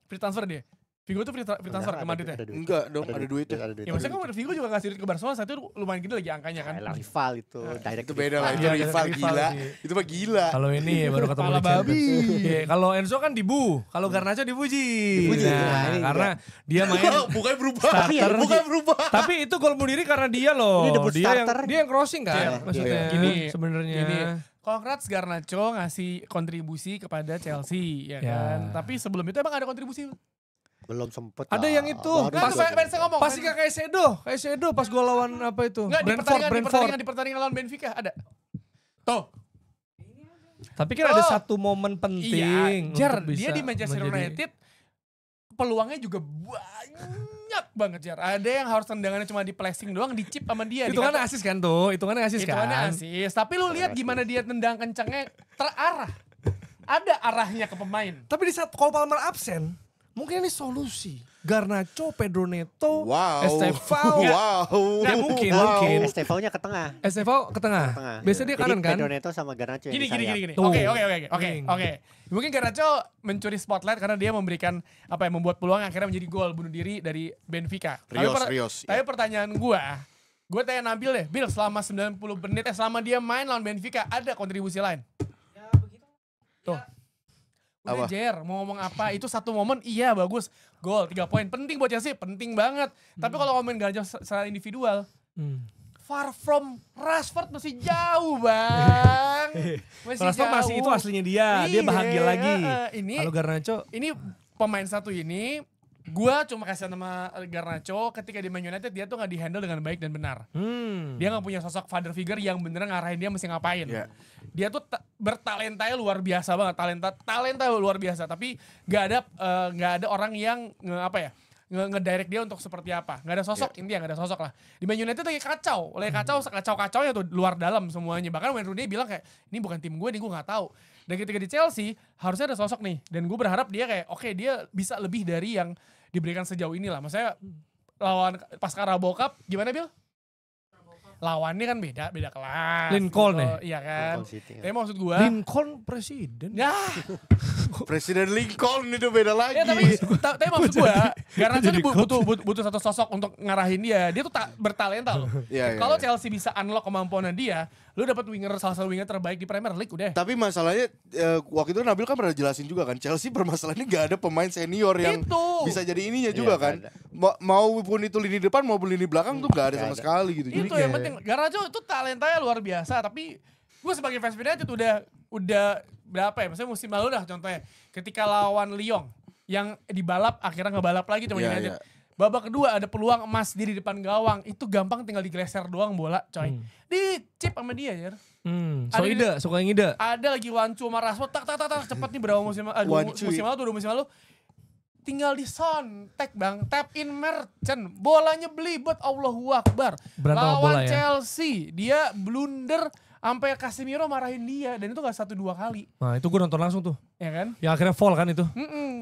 Free transfer dia. Figo tuh free transfer ke Madrid ya? Enggak dong, ada duitnya. Ya maksudnya kan Figo juga ngasih duit ke Barcelona saat itu lumayan gede lagi angkanya kan. Kayak rival itu, direct Itu beda lah, itu Iya, rival rival gila. sih. Itu mah gila. Kalau ini baru ketemu Kepala di Champions. babi. Iya, kalau Enzo kan dibu, kalau Garnacho dipuji. Dipuji, Nah, nah, ini karena dia main Bukannya berubah. starter. Bukan berubah. Tapi itu gol bunuh diri karena dia loh. Ini debut Dia yang starter. dia yang crossing kan Iya, maksudnya. iya. Gini, sebenarnya. Gini, Congrats Garnacho ngasih kontribusi kepada Chelsea ya Ya. kan. Tapi sebelum itu emang ada kontribusi. belum sempet Ada lah. yang itu, Baru Nggak, juga. itu saya ngomong. Pas kayak Sedo pas gol lawan apa itu? Enggak, Brentford. di pertandingan lawan Benfica ada. Tuh. Tapi kan ada satu momen penting. Iya, Jar, untuk bisa dia di Manchester menjadi- United peluangnya juga banyak banget Jar. Ada yang harus tendangannya cuma di flashing doang, dicip sama dia. Itu kan asis kan tuh, itu kan asis kan. Hitungannya asis. Tapi lu lihat gimana dia tendang kencangnya terarah. Ada arahnya ke pemain. Tapi di saat Cole Palmer absen, mungkin ini solusi. Garnacho, Pedro Neto, Wow. Estevao. Wow. Nggak, mungkin. Estevao-nya ke tengah. Estevao ke tengah. Biasanya dia kanan kan? Pedro Neto sama Garnacho yang Gini. Tuh. Oke. Mungkin Garnacho mencuri spotlight karena dia memberikan membuat peluang akhirnya menjadi gol bunuh diri dari Benfica. Rios. Tapi pertanyaan gue tanya Nabil deh, Bil selama 90 menit selama dia main lawan Benfica ada kontribusi lain? Ya begitu. Tuh. Udah Jer, mau ngomong apa? Itu satu momen iya bagus. Gol 3 poin penting buat Chelsea, penting banget. Tapi kalau ngomongin Garnacho secara individual, far from Rashford masih jauh bang. Rashford masih itu aslinya dia bahagia lagi. Ini kalau Garnacho, ini pemain satu ini, gue cuma kasih nama Garnacho ketika di Man United dia tuh nggak dihandle dengan baik dan benar. Dia nggak punya sosok father figure yang beneran ngarahin dia mesti ngapain. Yeah. Dia tuh bertalentanya luar biasa banget, talenta luar biasa. Tapi nggak ada orang yang ngedirect dia untuk seperti apa. Nggak ada sosok, intinya nggak ada sosok lah. Di Man United lagi kacau-kacaunya tuh luar dalam semuanya. Bahkan Wayne Rooney bilang kayak, ini bukan tim gue nggak tahu. Dan ketika di Chelsea, harusnya ada sosok nih. Dan gue berharap dia kayak, oke, dia bisa lebih dari yang diberikan sejauh ini lah. Maksudnya lawan pas Carabao Cup, gimana Bil? Lawannya kan beda kelas. Lincoln gitu. ya? Iya kan. Tapi maksud gue, Lincoln presiden. ya. Presiden Lincoln itu beda lagi. Ya, tapi maksud gue, Garnacho ini butuh satu sosok untuk ngarahin dia. Dia tuh bertalenta loh. Kalau Chelsea bisa unlock kemampuannya dia, lu dapat salah satu winger terbaik di Premier League udah. Tapi masalahnya waktu itu Nabil kan pernah jelasin juga kan, Chelsea permasalahannya gak ada pemain senior yang bisa jadi ininya juga kan. Maupun itu lini depan maupun lini belakang tuh gak ada sama sekali gitu. Itu yang penting. Garnacho itu talentanya luar biasa, tapi gue sebagai fans United udah berapa ya? Maksudnya musim lalu dah contohnya, ketika lawan Lyon yang dibalap akhirnya ngebalap lagi sama United. Babak kedua ada peluang emas di depan gawang, itu gampang tinggal digeser doang bola coy. Dicip sama dia ya. Suka yang ide. Ada lagi Wancu sama Rashford, tak cepet nih berapa musim lalu. Tinggal di tag bang, tap in merchant, bolanya belibet, Allahu Akbar. Lawan Chelsea, dia blunder sampai Casemiro marahin dia, dan itu gak 1-2 kali. Nah itu gue nonton langsung tuh. Ya kan? Yang akhirnya fall kan itu.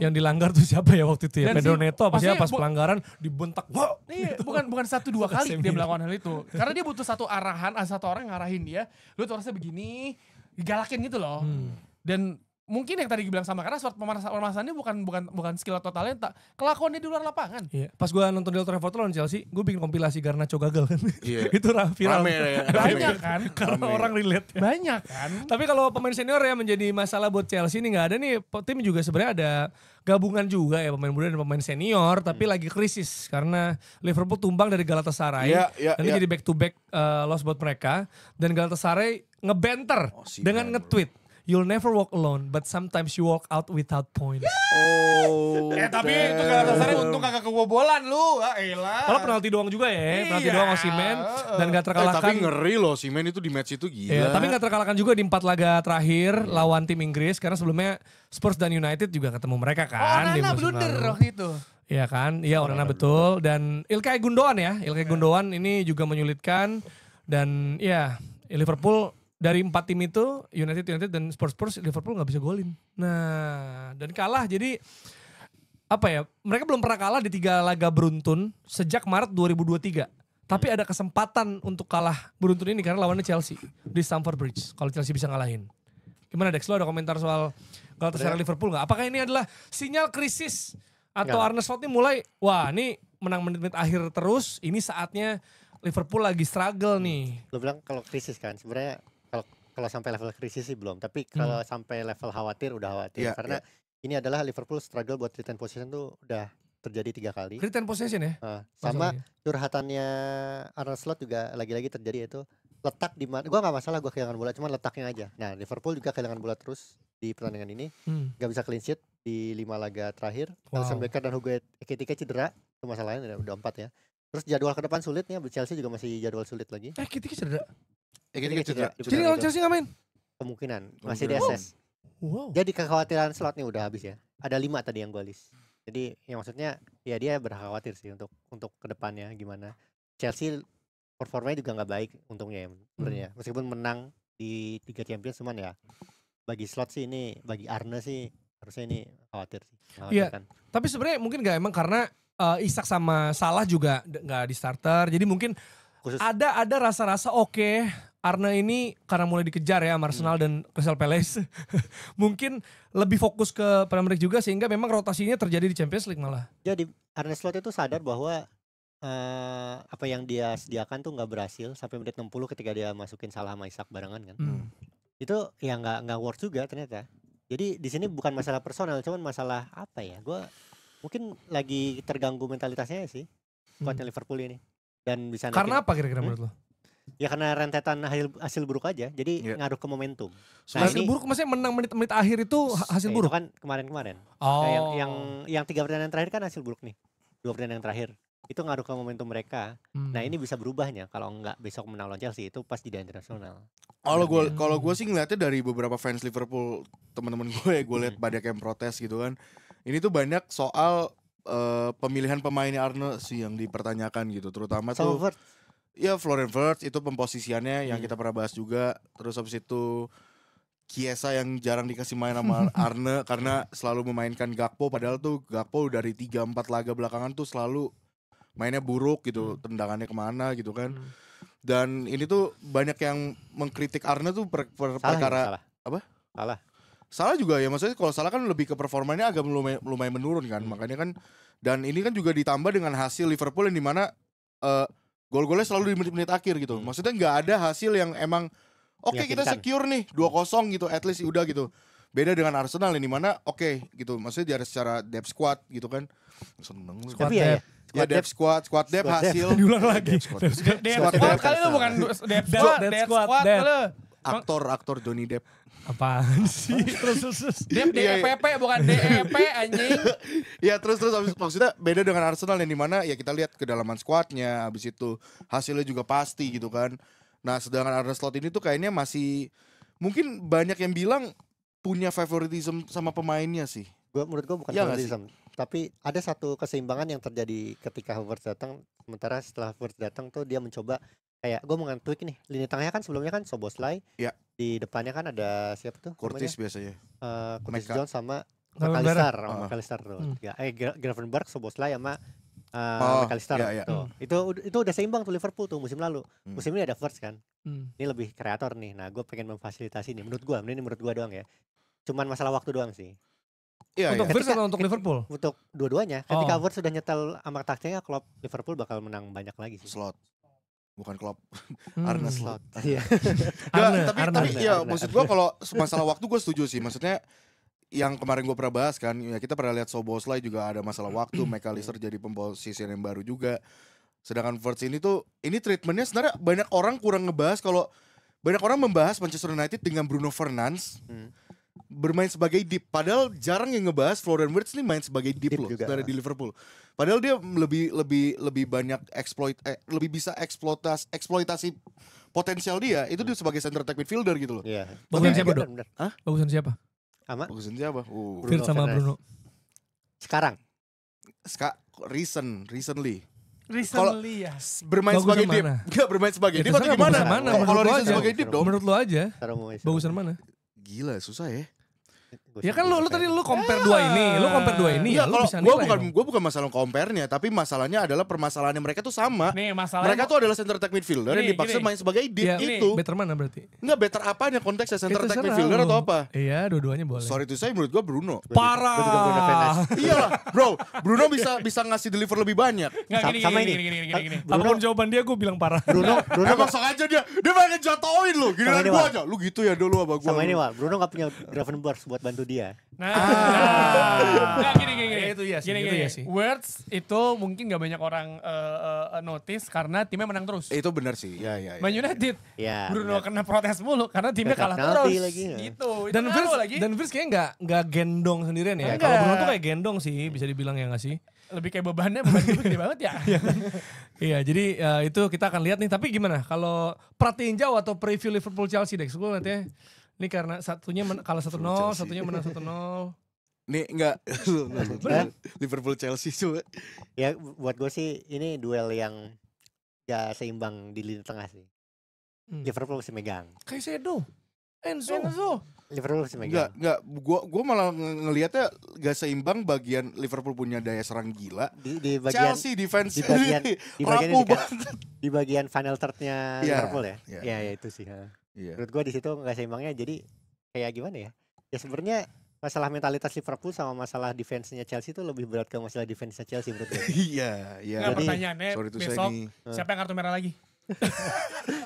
Yang dilanggar tuh siapa ya waktu itu ya? Pedro Neto apa siapa pas pelanggaran dibentak. Wow. Iya, bukan 1-2 kali dia melakukan hal itu. Karena dia butuh satu arahan, satu orang ngarahin dia. Lu tuh harusnya begini, digalakin gitu loh. Dan mungkin yang tadi bilang sama, karena permasalahannya bukan skill atau talenta, kelakuannya di luar lapangan. Iya. Pas gue nonton di Old Trafford lawan Chelsea, gue bikin kompilasi Garnacho gagal kan. Iya. Itu viral. Banyak kan? Karena orang relate. Ya. Banyak kan? Tapi kalau pemain senior ya menjadi masalah buat Chelsea ini nggak ada nih. Tim juga sebenarnya ada gabungan juga ya pemain muda dan pemain senior, tapi lagi krisis karena Liverpool tumbang dari Galatasaray. Nanti jadi back to back loss buat mereka, dan Galatasaray ngebenter dengan nge-tweet, "You'll never walk alone, but sometimes you walk out without points." Tapi itu Galatasaray untung kagak kebobolan lu. Elah. Kalau penalti doang juga ya, penalti doang Osimhen, dan gak terkalahkan. Tapi ngeri loh Osimhen itu di match itu gila. Iya, tapi gak terkalahkan juga di 4 laga terakhir lawan tim Inggris, karena sebelumnya Spurs dan United juga ketemu mereka kan. Onana blunder waktu itu. Iya kan, iya Onana betul. Dan Ilkay Gundogan ini juga menyulitkan. Dan ya Liverpool dari 4 tim itu, United dan Spurs, Liverpool gak bisa golin. Nah, dan kalah, jadi apa ya, mereka belum pernah kalah di 3 laga beruntun sejak Maret 2023. Tapi ada kesempatan untuk kalah beruntun ini karena lawannya Chelsea di Stamford Bridge. Kalau Chelsea bisa ngalahin. Gimana Dex, lo ada komentar soal Galatasaray Liverpool gak? Apakah ini adalah sinyal krisis? Atau Arne Slot ini mulai, wah ini menang menit-menit akhir terus, ini saatnya Liverpool lagi struggle nih. Lo bilang kalau krisis kan, sebenarnya kalau sampai level krisis sih belum, tapi kalau sampai level khawatir udah khawatir karena ini adalah Liverpool struggle buat retain possession tuh udah terjadi 3 kali. Retain possession ya? Sama curhatannya Arne Slot juga lagi-lagi terjadi, itu letak di mana. Gua nggak masalah gua kehilangan bola, cuma letaknya aja. Nah Liverpool juga kehilangan bola terus di pertandingan ini, nggak bisa clean sheet di 5 laga terakhir. Alisson Becker dan Hugo Ekitike cedera, itu masalahnya udah 4 ya. Terus jadwal ke depan sulitnya, Chelsea juga masih jadwal sulit lagi. Ekitike cedera. Cedera. Jadi lawan Chelsea nggak main? Kemungkinan masih di SS. Wow. Jadi kekhawatiran Slot nih udah habis ya. Ada 5 tadi yang gue list. Jadi yang maksudnya ya dia berkhawatir sih untuk kedepannya gimana. Chelsea performanya juga nggak baik untungnya ya sebenarnya. Meskipun menang di Liga Champions cuman ya bagi slot sih ini bagi Arne sih harusnya ini khawatir sih. Iya. Mengkhawatirkan. Tapi sebenarnya mungkin nggak emang karena Isak sama Salah juga nggak di starter. Jadi mungkin Khusus ada rasa-rasa oke, Arne ini karena mulai dikejar ya sama Arsenal dan Crystal Palace. Mungkin lebih fokus ke Premier League juga sehingga memang rotasinya terjadi di Champions League malah. jadi Arne Slot itu sadar bahwa apa yang dia sediakan tuh nggak berhasil sampai menit 60 ketika dia masukin Salah sama Isak barengan kan. Itu ya nggak worth juga ternyata. Jadi di sini bukan masalah personal, cuman masalah apa ya? Gue mungkin lagi terganggu mentalitasnya sih kuatnya Liverpool ini dan bisa Karena apa kira-kira menurut lo? ya karena rentetan hasil buruk aja, jadi Iya. ngaruh ke momentum. Hasil buruk maksudnya menang menit-menit akhir itu hasil itu buruk? kan kemarin-kemarin. Oh. Kayak yang 3 pertandingan terakhir kan hasil buruk nih. 2 pertandingan terakhir itu ngaruh ke momentum mereka. Nah ini bisa berubahnya kalau nggak besok menang lawan Chelsea itu pas jeda internasional. Kalau gue sih ngeliatnya dari beberapa fans Liverpool teman-teman gue lihat banyak yang protes gitu kan. Ini tuh banyak soal pemilihan pemainnya Arne sih yang dipertanyakan gitu, terutama Sama tuh Wirtz. ya Florian Wirtz itu pemposisiannya yang kita pernah bahas juga. Terus habis itu Chiesa yang jarang dikasih main sama Arne karena selalu memainkan Gakpo, padahal tuh Gakpo dari 3-4 laga belakangan tuh selalu mainnya buruk gitu, tendangannya kemana gitu kan. Dan ini tuh banyak yang mengkritik Arne tuh perkara apa? Salah juga ya, maksudnya kalau Salah kan lebih ke performanya agak lumayan menurun kan. Makanya kan, dan ini kan juga ditambah dengan hasil Liverpool yang dimana gol-golnya selalu di menit-menit akhir gitu. Maksudnya nggak ada hasil yang emang oke, kita secure nih 2-0 gitu, at least udah gitu. Beda dengan Arsenal ini mana oke gitu. Maksudnya dari secara depth squad gitu kan. Seneng. Tapi ya Depth squad depth hasil. Diulang lagi. Dead Squad kali lu bukan Dead Squad lu. Aktor Johnny Depp. Apaan sih? Terus. DEPP bukan DEP anjing. Ya terus maksudnya beda dengan Arsenal yang dimana ya kita lihat kedalaman skuadnya, habis itu hasilnya juga pasti gitu kan. Nah sedangkan Arne Slot ini tuh kayaknya masih mungkin banyak yang bilang punya favoritism sama pemainnya sih. Menurut gue bukan Ya favoritism, tapi ada satu keseimbangan yang terjadi ketika Havertz datang. Sementara setelah Havertz datang tuh dia mencoba kayak gue mau nge-tweak nih lini tengahnya kan sebelumnya kan Szoboszlai. Ya. Di depannya kan ada siapa tuh? Curtis biasanya. Curtis Jones sama Gravenberch. McAllister tuh. Ya, Gravenberch, Szoboszlai sama McAllister iya. tuh. Itu udah seimbang tuh Liverpool tuh musim lalu. Musim ini ada Havertz kan. Ini lebih kreator nih. Nah, gue pengen memfasilitasi nih. Menurut gue doang ya. Cuman masalah waktu doang sih. Iya, Untuk Wirtz atau untuk Liverpool? Untuk dua-duanya. Ketika Havertz sudah nyetel sama taktiknya, Klopp Liverpool bakal menang banyak lagi sih. Slot. Bukan Klopp. Arne Slot. Iya. Tapi ya maksud gue kalau masalah waktu gue setuju sih. Maksudnya yang kemarin gue pernah bahas kan, ya kita pernah lihat Szoboszlai juga ada masalah waktu, McAllister jadi pemposisian yang baru juga. Sedangkan Wirtz ini tuh, ini treatmentnya sebenarnya banyak orang kurang ngebahas kalau banyak orang membahas Manchester United dengan Bruno Fernandes bermain sebagai deep. Padahal jarang yang ngebahas Florian Wirtz nih main sebagai deep loh juga. dari di Liverpool. Padahal dia lebih banyak lebih bisa eksploitasi potensial dia itu dia sebagai center attack midfielder gitu loh. Iya. Bagusan siapa, Dok? Bener. Bagusan siapa? Ama Bagusan siapa? Wirtz sama Fernandes. Bruno. Sekarang Recently Recently ya. bermain Bagusan sebagai mana? deep. Enggak bermain sebagai Ya, deep atau terserah gimana? bagusan mana, Kalau menurut recent lo aja. sebagai deep dong. Menurut lo aja, secara umum. bagusan mana? Gila susah ya. Ya kan lu tadi lu compare dua ini, lu compare dua ini ya, Iya, lu kalau bisa gue nilai dong. bukan masalah compare-nya, tapi masalahnya adalah permasalahannya mereka tuh sama. Nih masalahnya Mereka tuh adalah center attack midfielder yang Gini, dipaksa gini. main sebagai deep Ya, itu. better mana berarti? Enggak better apanya konteksnya center Itu attack serah midfielder lu. atau apa? Iya, dua-duanya boleh. Sorry to say menurut gue Bruno. Parah. Gua juga Bruno Fernandes. Iyalah, bro. Bruno bisa ngasih deliver lebih banyak. Nggak, Sama ini. gini. Apapun jawaban dia gue bilang parah. Bruno Emang sengaja dia pengen jatoin lu. Gini Sama kan ini, gua Wak. aja. Lu gitu ya dulu sama gua. sama ini Wak, Bruno gak punya Gravenberch buat bantu dia. Nggak, gini. Ya, itu iya sih, itu iya sih. Words itu mungkin gak banyak orang notice karena timnya menang terus. Itu benar sih. Ya. Man United, Ya. Bruno benar. kena protes mulu karena timnya Kena kalah penalti terus. lagi, ya. Gitu. Itu Dan ngaruh Wirtz lagi. dan Wirtz kayaknya nggak gendong sendirian ya. Enggak. Kalau Bruno tuh kayak gendong sih, bisa dibilang ya nggak sih? Lebih kayak beban gede banget ya. Iya, jadi itu kita akan lihat nih. Tapi gimana kalau perhatiin jauh atau preview Liverpool Chelsea Dex? Gue nanti ini karena satunya kalah 1-0, Chelsea. satunya menang 1-0. Nih enggak Liverpool Chelsea coba. Ya buat gue sih ini duel yang gak seimbang di lini tengah sih. Liverpool masih megang. Caicedo, Enzo. Liverpool masih megang. Enggak, gua malah ngelihatnya gak seimbang bagian Liverpool punya daya serang gila. Di bagian Chelsea defense di bagian rapuh ini kan, banget. di bagian final thirdnya Iya, Liverpool ya. iya. Ya itu sih. Iya. Menurut gue di situ nggak seimbangnya, jadi kayak gimana ya? Ya sebenarnya masalah mentalitas Liverpool sama masalah defense-nya Chelsea itu lebih berat ke masalah defense-nya Chelsea menurut gue. Iya, iya. Nggak, Jadi- pertanyaannya Sorry to say besok nih. siapa yang kartu merah lagi?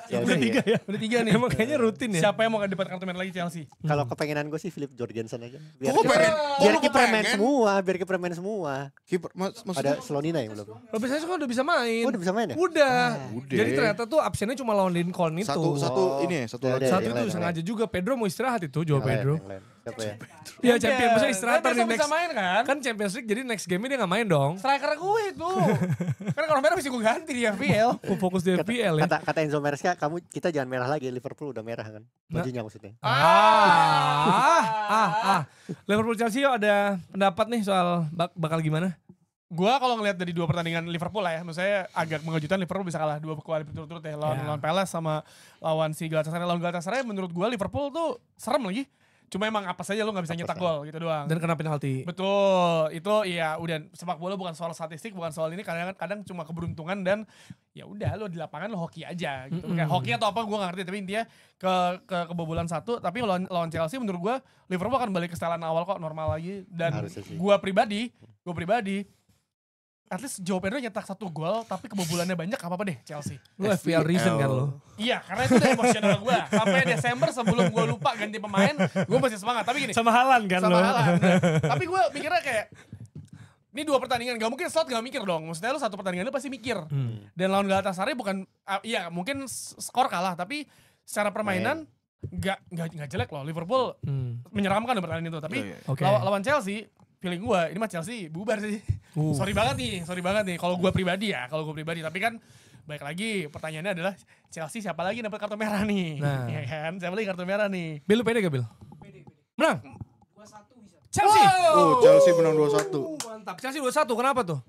Chelsea Tiga ya. Udah 3 nih. Emang kayaknya rutin ya. Siapa yang mau dapat kartu merah lagi Chelsea? Kalau kepengenan gue sih Philip Jorgensen aja. Biar Kok pengen? biar lu kiper main kepengen? semua, biar kiper main semua. Kiper maksudnya Ada Slonina yang belum. Robert Sanchez kan udah bisa main. Oh, udah bisa main ya? Udah. Udah. Jadi ternyata tuh absennya cuma lawan Lincoln itu. satu ini ya, satu Ya, lagi. ada. Satu yang itu lain, sengaja juga. Pedro mau istirahat itu, Joao Pedro. Yang lain. Siapa ya? Ya champion, maksudnya istirahat Kan di besok next. bisa main kan? Kan Champions League jadi next game dia gak main dong. Striker gue itu. Kan kalau merah bisa gue ganti di FPL. Fokus di FPL ya. Kata Enzo Maresca, kita jangan merah lagi, Liverpool udah merah kan. Bajunya maksudnya. Liverpool Chelsea yuk ada pendapat nih soal bakal gimana? Gua kalau ngelihat dari 2 pertandingan Liverpool lah ya, menurut saya agak mengejutkan Liverpool bisa kalah 2 kali berturut-turut ya lawan Palace sama lawan si Galatasaray. Lawan Galatasaray menurut gua Liverpool tuh serem lagi. Cuma emang apa saja lo nggak bisa nyetak gol gitu doang. Dan kena penalti. Betul, itu ya udah sepak bola bukan soal statistik, bukan soal ini, kadang cuma keberuntungan dan ya udah lo di lapangan lo hoki aja gitu. Kayak hoki atau apa gue gak ngerti, tapi intinya kebobolan 1, tapi lawan Chelsea menurut gue Liverpool akan balik ke setelan awal kok, normal lagi. Dan Harusnya sih. gue pribadi at least Joao Pedro nyetak 1 gol tapi kebobolannya banyak, apa-apa deh Chelsea. Lu FPL reason kan lo. Iya, karena itu udah emosional gue. Sampai Desember sebelum gue lupa ganti pemain, gue masih semangat. Tapi gini, Sama Haaland kan sama lo. Haaland. Tapi gue mikirnya kayak, ini 2 pertandingan, gak mungkin Slot gak mikir dong. Maksudnya lu 1 pertandingan lu pasti mikir. Dan lawan Galatasaray bukan, iya mungkin skor kalah, tapi secara permainan gak jelek loh. Liverpool menyeramkan di pertandingan itu. Tapi Oke. lawan Chelsea, feeling gue ini mah Chelsea bubar sih. Sorry banget nih. Kalau gue pribadi. Tapi kan baik lagi pertanyaannya adalah Chelsea siapa lagi dapat kartu merah nih? Nah. Ya kan? Siapa lagi kartu merah nih? Bil, lu pede gak Bil? Menang? 2-1 bisa. Chelsea! Oh, Chelsea menang 2-1. Mantap. Chelsea 2-1, kenapa tuh?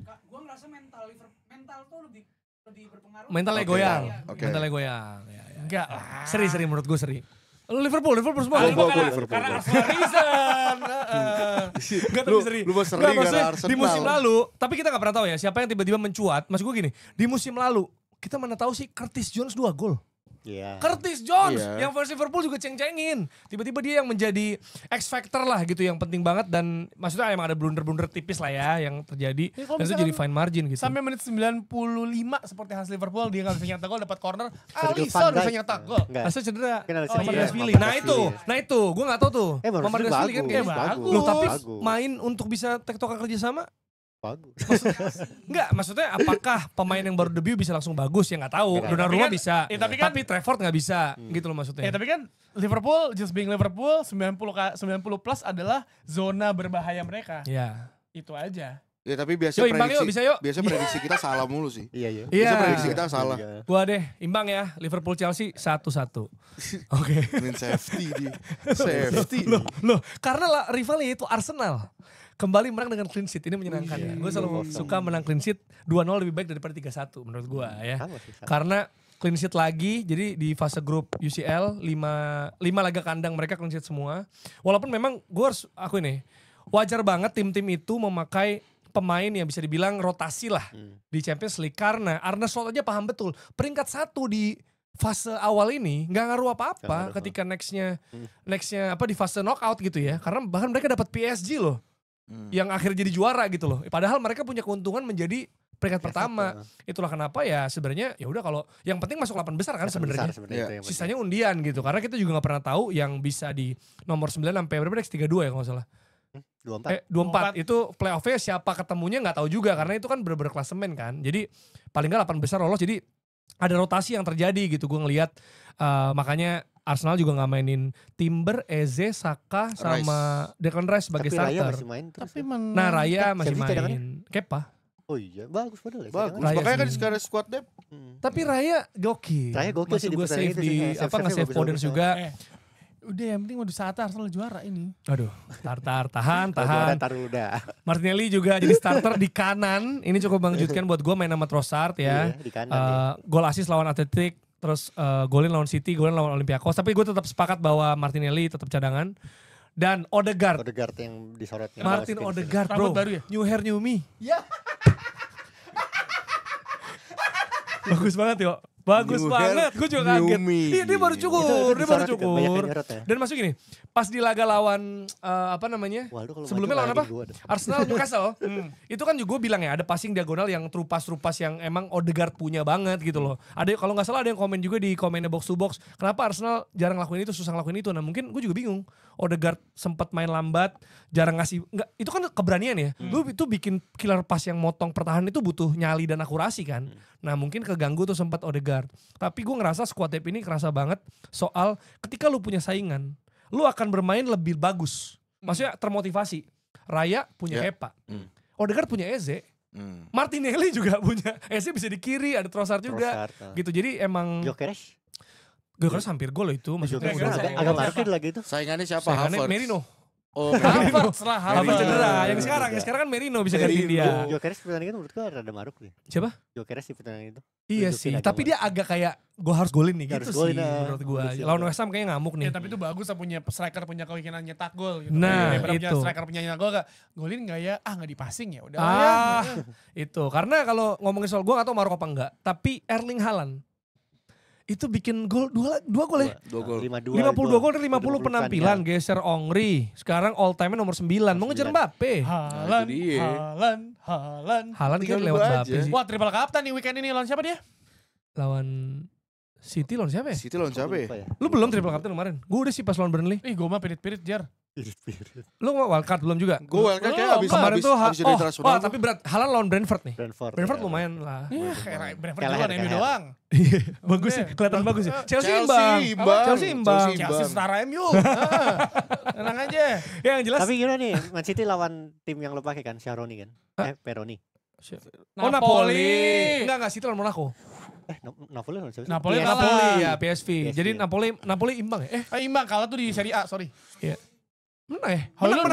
Gue ngerasa mental tuh lebih berpengaruh. Mentalnya Oke. goyang. Oke. Mentalnya goyang. Ya. Enggak lah. Seri menurut gue seri. Lu Liverpool semua. Ah, gua karena Liverpool. Arsenal reason. Enggak, Lu tapi seri. lu mau seri Nggak, karena maksudnya Arsenal. di musim lalu, tapi kita gak pernah tahu ya siapa yang tiba-tiba mencuat. Maksud gue gini, di musim lalu kita mana tahu sih Curtis Jones 2 gol. Iya. Curtis Jones Iya. yang versi Liverpool juga ceng-cengin. Tiba-tiba dia yang menjadi X factor lah gitu yang penting banget, dan maksudnya emang ada blunder-blunder tipis lah ya yang terjadi. Ya, kalau Dan itu misalkan jadi fine margin gitu. Sampai menit 95 seperti khas Liverpool dia gak bisa nyetak gol, dapat corner. Virgil Alisson van bisa Dijk. nyetak gol. Enggak. Asa cedera. Kan Alisson Sama cedera. Mamadashvili. Mamadashvili. Nah itu, gue gak tahu tuh. Mamadashvili Kan kayak bagus. Loh tapi Bagus. main untuk bisa tektokan kerjasama? Bagus. Enggak, maksudnya apakah pemain yang baru debut bisa langsung bagus? Ya gak tahu. Nggak. Donnarumma Tapi kan- bisa. ya, tapi kan- tapi Trafford gak bisa. Gitu loh maksudnya. Ya tapi kan Liverpool, just being Liverpool, 90 plus adalah zona berbahaya mereka. Ya. Itu aja. Ya tapi biasa Yuk, imbang yuk, bisa yuk. Biasa prediksi kita salah mulu sih. Iya, iya. Iya. Biasa prediksi kita salah. Gua deh, imbang ya. Liverpool Chelsea 1-1. Oke. Min safety di. Safety. Loh, karena rivalnya itu Arsenal. Kembali menang dengan clean sheet, ini menyenangkan ya. Gue selalu suka menang clean sheet 2-0 lebih baik daripada 3-1 menurut gue ya. Sama sih, sama. Karena clean sheet lagi, jadi di fase grup UCL 5 laga kandang mereka clean sheet semua. Walaupun memang gue harus aku ini wajar banget tim-tim itu memakai pemain yang bisa dibilang rotasi lah di Champions League, karena Arne Slot aja paham betul peringkat 1 di fase awal ini nggak ngaruh apa-apa ketika nextnya apa di fase knockout gitu ya, karena bahkan mereka dapat PSG loh yang akhirnya jadi juara gitu loh, padahal mereka punya keuntungan menjadi peringkat pertama. Itulah kenapa ya sebenarnya ya udah, kalau yang penting masuk 8 besar kan sebenarnya. Iya. Sisanya undian gitu, karena kita juga nggak pernah tahu yang bisa di nomor 9 sampai berapa, X32 ya kalau nggak salah. 24 itu playoff-nya siapa ketemunya nggak tahu juga, karena itu kan bener-bener klasemen kan. Jadi paling nggak 8 besar lolos, jadi ada rotasi yang terjadi gitu. Gue ngelihat makanya Arsenal juga nggak mainin Timber, Eze, Saka sama Declan Rice sebagai Tapi Raya starter. masih main terus. Tapi ya? Nah Raya masih Sevilla cadangannya? main. Kepa. Oh iya, bagus padahal ya. Bagus. Raya Makanya kan sih. sekarang squad depth. Hmm. Tapi Raya gokil. Raya gokil sih Masuk di gue pertandingan save itu sih, di kayak apa save-save-nya nge-save bagus-bagus Foden ya. juga. Udah yang penting udah saatnya Arsenal juara ini. Aduh, tahan. Udah, taruh udah. Martinelli juga jadi starter di kanan. Ini cukup mengejutkan buat gue main sama Trossard ya. Iya, di kanan ya. Gol assist lawan Athletic, terus golin lawan City, golin lawan Olympiakos. Tapi gue tetap sepakat bahwa Martinelli tetap cadangan. Dan Odegaard. Odegaard yang disorotnya. Martin Odegaard bro. Rambut baru ya? New hair new me. Ya. Bagus banget yo. Bagus New banget, hair, gue juga new kaget. me. Iya dia baru cukur, Itu dia baru disorot juga, cukur. banyak yang nyorot ya. Dan masuk gini, pas di laga lawan apa namanya? Wah, lu kalau Sebelumnya maju lawan apa? bayangin gua deh. Arsenal Newcastle. Itu kan juga gue bilang ya ada passing diagonal yang terupas-terupas yang emang Odegaard punya banget gitu loh. Ada kalau nggak salah ada yang komen juga di komennya box to box. Kenapa Arsenal jarang ngelakuin itu, susah ngelakuin itu? Nah mungkin gue juga bingung. Odegaard sempat main lambat, jarang ngasih. Enggak, itu kan keberanian ya. Lu itu bikin killer pass yang motong pertahanan itu butuh nyali dan akurasi kan. Nah mungkin keganggu tuh sempat Odegaard. Tapi gue ngerasa squad depth ini kerasa banget soal ketika lu punya saingan, lu akan bermain lebih bagus. Maksudnya termotivasi. Raya punya Ya. Kepa. Odegaard punya Eze. Hmm. Martinelli juga punya. Eze bisa di kiri, ada Trossard juga. Trossard, Gitu. Jadi emang Gyökeres. Gyökeres hampir gol loh itu. Maksudnya Gyökeres udah agak market lagi itu. Saingannya siapa? saingannya Havertz. Merino. Oh, Havertz lah, Havertz Merino. cedera. Yang Merino sekarang juga. kan Merino bisa gantiin dia. Merino. Gyökeres pertandingan menurut gua rada maruk nih. Siapa? Gyökeres di pertandingan itu. Iya Tunjukin sih. agak Tapi dia agak kayak gue harus golin nih Harus gitu golin, sih menurut gue. harus Lawan golin. West Ham kayaknya ngamuk nih. Ya tapi itu bagus lah punya striker punya keinginan nyetak gol gitu. Nah, Daripada punya itu. striker punya nyetak gol gak golin gak ya? Ah gak dipasing ya udah Ah, ya. itu. Karena kalau ngomongin soal gue gak tau Marok apa enggak. Tapi Erling Haaland itu bikin gol dua gol ya. 2 gol. 52 52 gol dari 50 50 penampilan, geser Ongri. Sekarang all time nomor 9, mau ngejar 9. Mbappe. Haaland, itu dia. Haaland. Haaland kan Tinggal lewat dua Mbappe aja. sih. Wah triple kapten nih weekend ini lawan siapa dia? Lawan City lawan siapa ya? City lawan siapa ya? Lupa ya. Lu belum triple captain kemarin? Gue udah sih pas lawan Burnley. Ih gue mah pirit-pirit Jar. Pirit-pirit. Lu wildcard belum juga? Gue wildcard kayak Oh, abis Kemarin tuh abis jadi internasional. wah, tapi berat. Haaland lawan Brentford nih. Brentford. Brentford ya. lumayan lah. Iya kayak Brentford Kelleher, juga MU Kelleher. doang. Iya, bagus sih, Oke. kelihatan bagus sih. Chelsea Chelsea imbang. imbang. Chelsea imbang. Chelsea Chelsea setara MU. Ah, tenang aja. Ya, yang jelas. Tapi gimana nih, Man City lawan tim yang lo pakai kan, Sharoni kan? Peroni. Oh Napoli. Enggak City lawan Monaco. Napoli lawan siapa sih? Napoli PSV. kalah. Napoli ya, PSV. PSV. Jadi Napoli imbang ya? Imbang kalah tuh di Serie A, sorry. Menang ya? Hoyland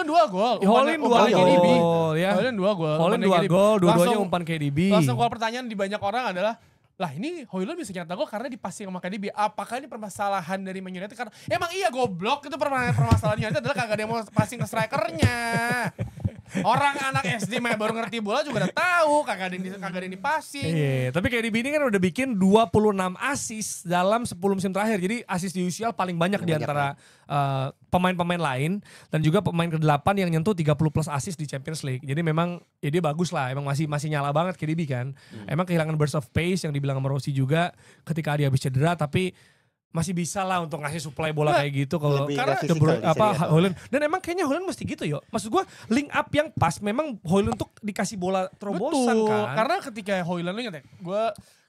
2 gol. Holland 2 umpan KDB. gol ya. Hoyland 2 gol. Holland umpan 2 KDB. gol, dua-duanya Langsung- umpan KDB. Langsung kalau pertanyaan di banyak orang adalah, lah ini Hoyland bisa nyetak gol karena dipasing sama KDB. Apakah ini permasalahan dari Man United? Karena emang iya goblok, itu permasalahan United adalah kagak ada yang mau passing ke strikernya. Orang anak SD mah baru ngerti bola juga udah tahu kagak ada yang dipasing. Iya, tapi KDB ini kan udah bikin 26 assist dalam 10 musim terakhir. Jadi assist di UCL paling banyak di antara pemain-pemain lain. Dan juga pemain ke-8 yang nyentuh 30 plus assist di Champions League. Jadi memang ya dia bagus lah. Emang masih nyala banget KDB kan. Emang kehilangan burst of pace yang dibilang sama Rossi juga ketika dia habis cedera. Tapi masih bisa lah untuk ngasih supply bola Nah, kayak gitu kalau lebih karena nggak De Bruyne, fisikal di Serie A. Hoyland. Dan emang kayaknya Hoyland mesti gitu yo. Maksud gua link up yang pas memang Hoyland untuk dikasih bola terobosan Betul, kan. karena ketika Hoyland lu ingat ya, gue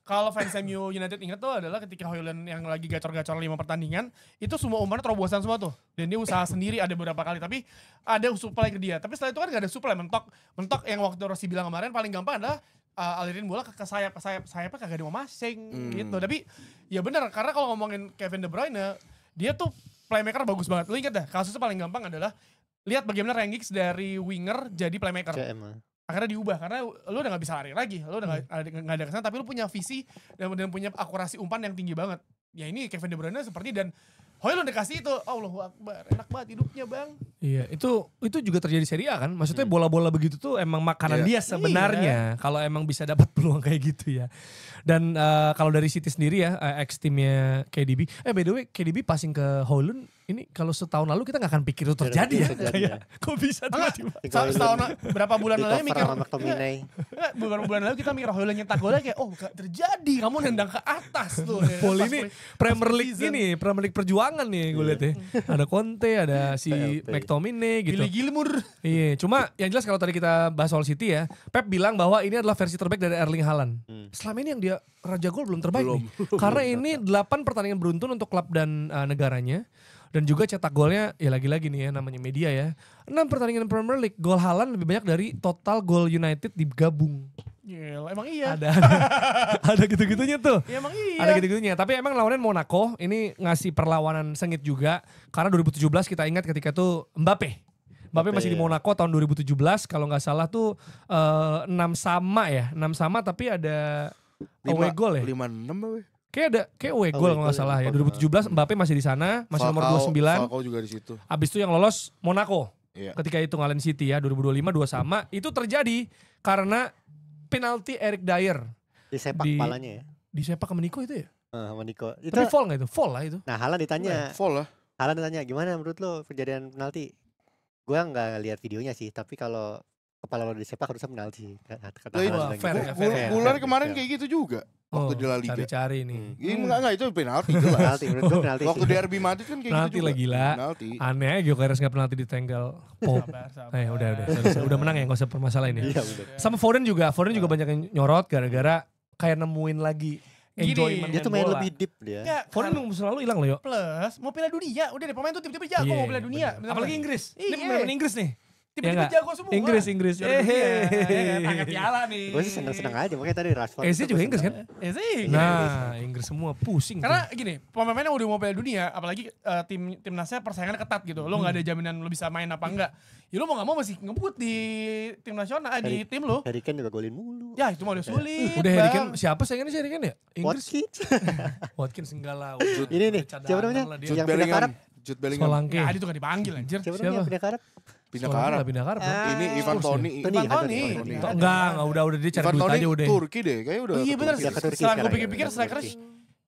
kalau fans MU United ingat tuh adalah ketika Hoyland yang lagi gacor-gacor 5 pertandingan, itu semua umpannya terobosan semua tuh. Dan dia usaha sendiri ada beberapa kali, tapi ada supply ke dia. Tapi setelah itu kan gak ada supply, mentok yang waktu Rossi bilang kemarin paling gampang adalah alirin bola ke sayapnya kagak ada mau masing gitu. Tapi ya benar, karena kalau ngomongin Kevin De Bruyne, dia tuh playmaker bagus banget. Lu ingat dah, kasusnya paling gampang adalah lihat bagaimana Ryan Giggs dari winger jadi playmaker. CM. Akhirnya diubah karena lu udah gak bisa lari lagi, lu udah gak ada kesana, tapi lu punya visi dan punya akurasi umpan yang tinggi banget. Ya ini Kevin De Bruyne seperti, dan Hoyland dikasih itu, Allahu Akbar, enak banget hidupnya bang. Iya, itu juga terjadi Serie A kan. Maksudnya bola-bola begitu tuh emang makanan dia sebenarnya. Kalau emang bisa dapat peluang kayak gitu ya. Dan kalau dari City sendiri ya, ex timnya KDB. By the way, KDB passing ke Hoyland ini kalau setahun lalu kita nggak akan pikir itu terjadi ya. Kayak kok bisa tiba-tiba. Setahun berapa bulan lalu mikir, sama McTominay. beberapa bulan lalu kita mikir Hoyland nyetak golnya kayak, oh gak terjadi, kamu nendang ke atas tuh. Ya. Pol Pas ini pre- Premier pas League season. ini, Premier League perjuangan nih gue lihat ya. Ada Conte, ada si PLP. McTominay gitu. Billy Gilmour. Iya, cuma yang jelas kalau tadi kita bahas soal City ya, Pep bilang bahwa ini adalah versi terbaik dari Erling Haaland. Selama ini yang dia raja gol belum terbaik nih. Karena ini 8 pertandingan beruntun untuk klub dan negaranya. Dan juga cetak golnya, ya lagi-lagi nih ya namanya media ya. 6 pertandingan Premier League, gol Haaland lebih banyak dari total gol United digabung. Gila, emang iya. Ada gitu-gitunya tuh. Ya, emang iya. Ada gitu-gitunya. Tapi emang lawannya Monaco ini ngasih perlawanan sengit juga. Karena 2017 kita ingat ketika itu Mbappe masih di Monaco tahun 2017. Kalau nggak salah tuh 6 sama ya. 6 sama tapi ada away goal ya. 5-6 Kayak away goal kalau nggak salah ya. 2017 Mbappe masih di sana. Masih nomor 29. Falcao juga di situ. Abis itu yang lolos Monaco. Iya. Ketika itu ngalahin City ya 2025 2 sama. Itu terjadi karena penalti Eric Dyer. Disepak kepalanya ya. Disepak sama Nico itu ya? Sama Nico. Itu, Tapi foul gak itu? Foul lah itu. nah Haaland ditanya. Full lah. Haaland ditanya gimana menurut lo kejadian penalti? Gua nggak lihat videonya sih, tapi kalau kepala lo disepak harusnya penalti. Kata Lah, Haaland wah, bilang fair gitu. ya, fair ya. Gular Fair, kemarin fair. kayak gitu juga. Waktu di La Liga. Cari-cari nih. Ini enggak itu penalti jelas. Penalti, menurut gua penalti Waktu sih. DRB Madrid kan kayak Penalti gitu juga. lah gila. Penalti. Aneh aja Gyökeres gak penalti ditenggal Pop. Sabar. Udah. Sorry. Udah menang ya, gak usah permasalahin ya. Iya udah. Sama Foden juga banyak yang nyorot gara-gara kayak nemuin lagi Gini, enjoyment Dia tuh main lebih deep dia. Ya, Foden kan emang selalu hilang loh, yo. plus mau Piala Dunia. Udah deh pemain tuh tiba-tiba jago mau Piala Dunia. bener. Apalagi Inggris. Ini Iya. pemain Inggris nih. Tiba-tiba Ya jago semua. Inggris. Piala Dunia, ya kan? Angkat piala nih. Gue sih seneng-seneng aja, makanya tadi Rashford. Eze itu juga gua Inggris kan? seneng. Sih. Nah, Inggris semua pusing. Karena gini, pemain-pemainnya udah mau Piala Dunia, apalagi timnasnya persaingannya ketat gitu. Lo nggak ada jaminan lo bisa main apa enggak. Ya lo mau nggak mau masih ngebut di tim nasional, di tim lo. Harry Kane juga golin mulu. Ya itu mah udah sulit. Udah Harry Bang. Kane, siapa saingannya si Harry Kane ya? Inggris. Watkins. Watkins enggak lah. Ini nih, siapa namanya? Jude Yang pindah ke Arab. Bellingham. Jude Bellingham. Solanke. Nah, dia tuh gak dipanggil anjir. Siapa namanya yang pindah ke Arab? Pindah ke Arab. Pindah ke Arab. Ah. Ini Ivan Toney. Tony. Tony. Enggak, udah dia cari Ivan duit Toney aja udah. Turki deh, kayaknya udah. Oh iya ke benar. Turki. Dia ke Turki Setelah gue sekarang, pikir-pikir ya. striker Turki.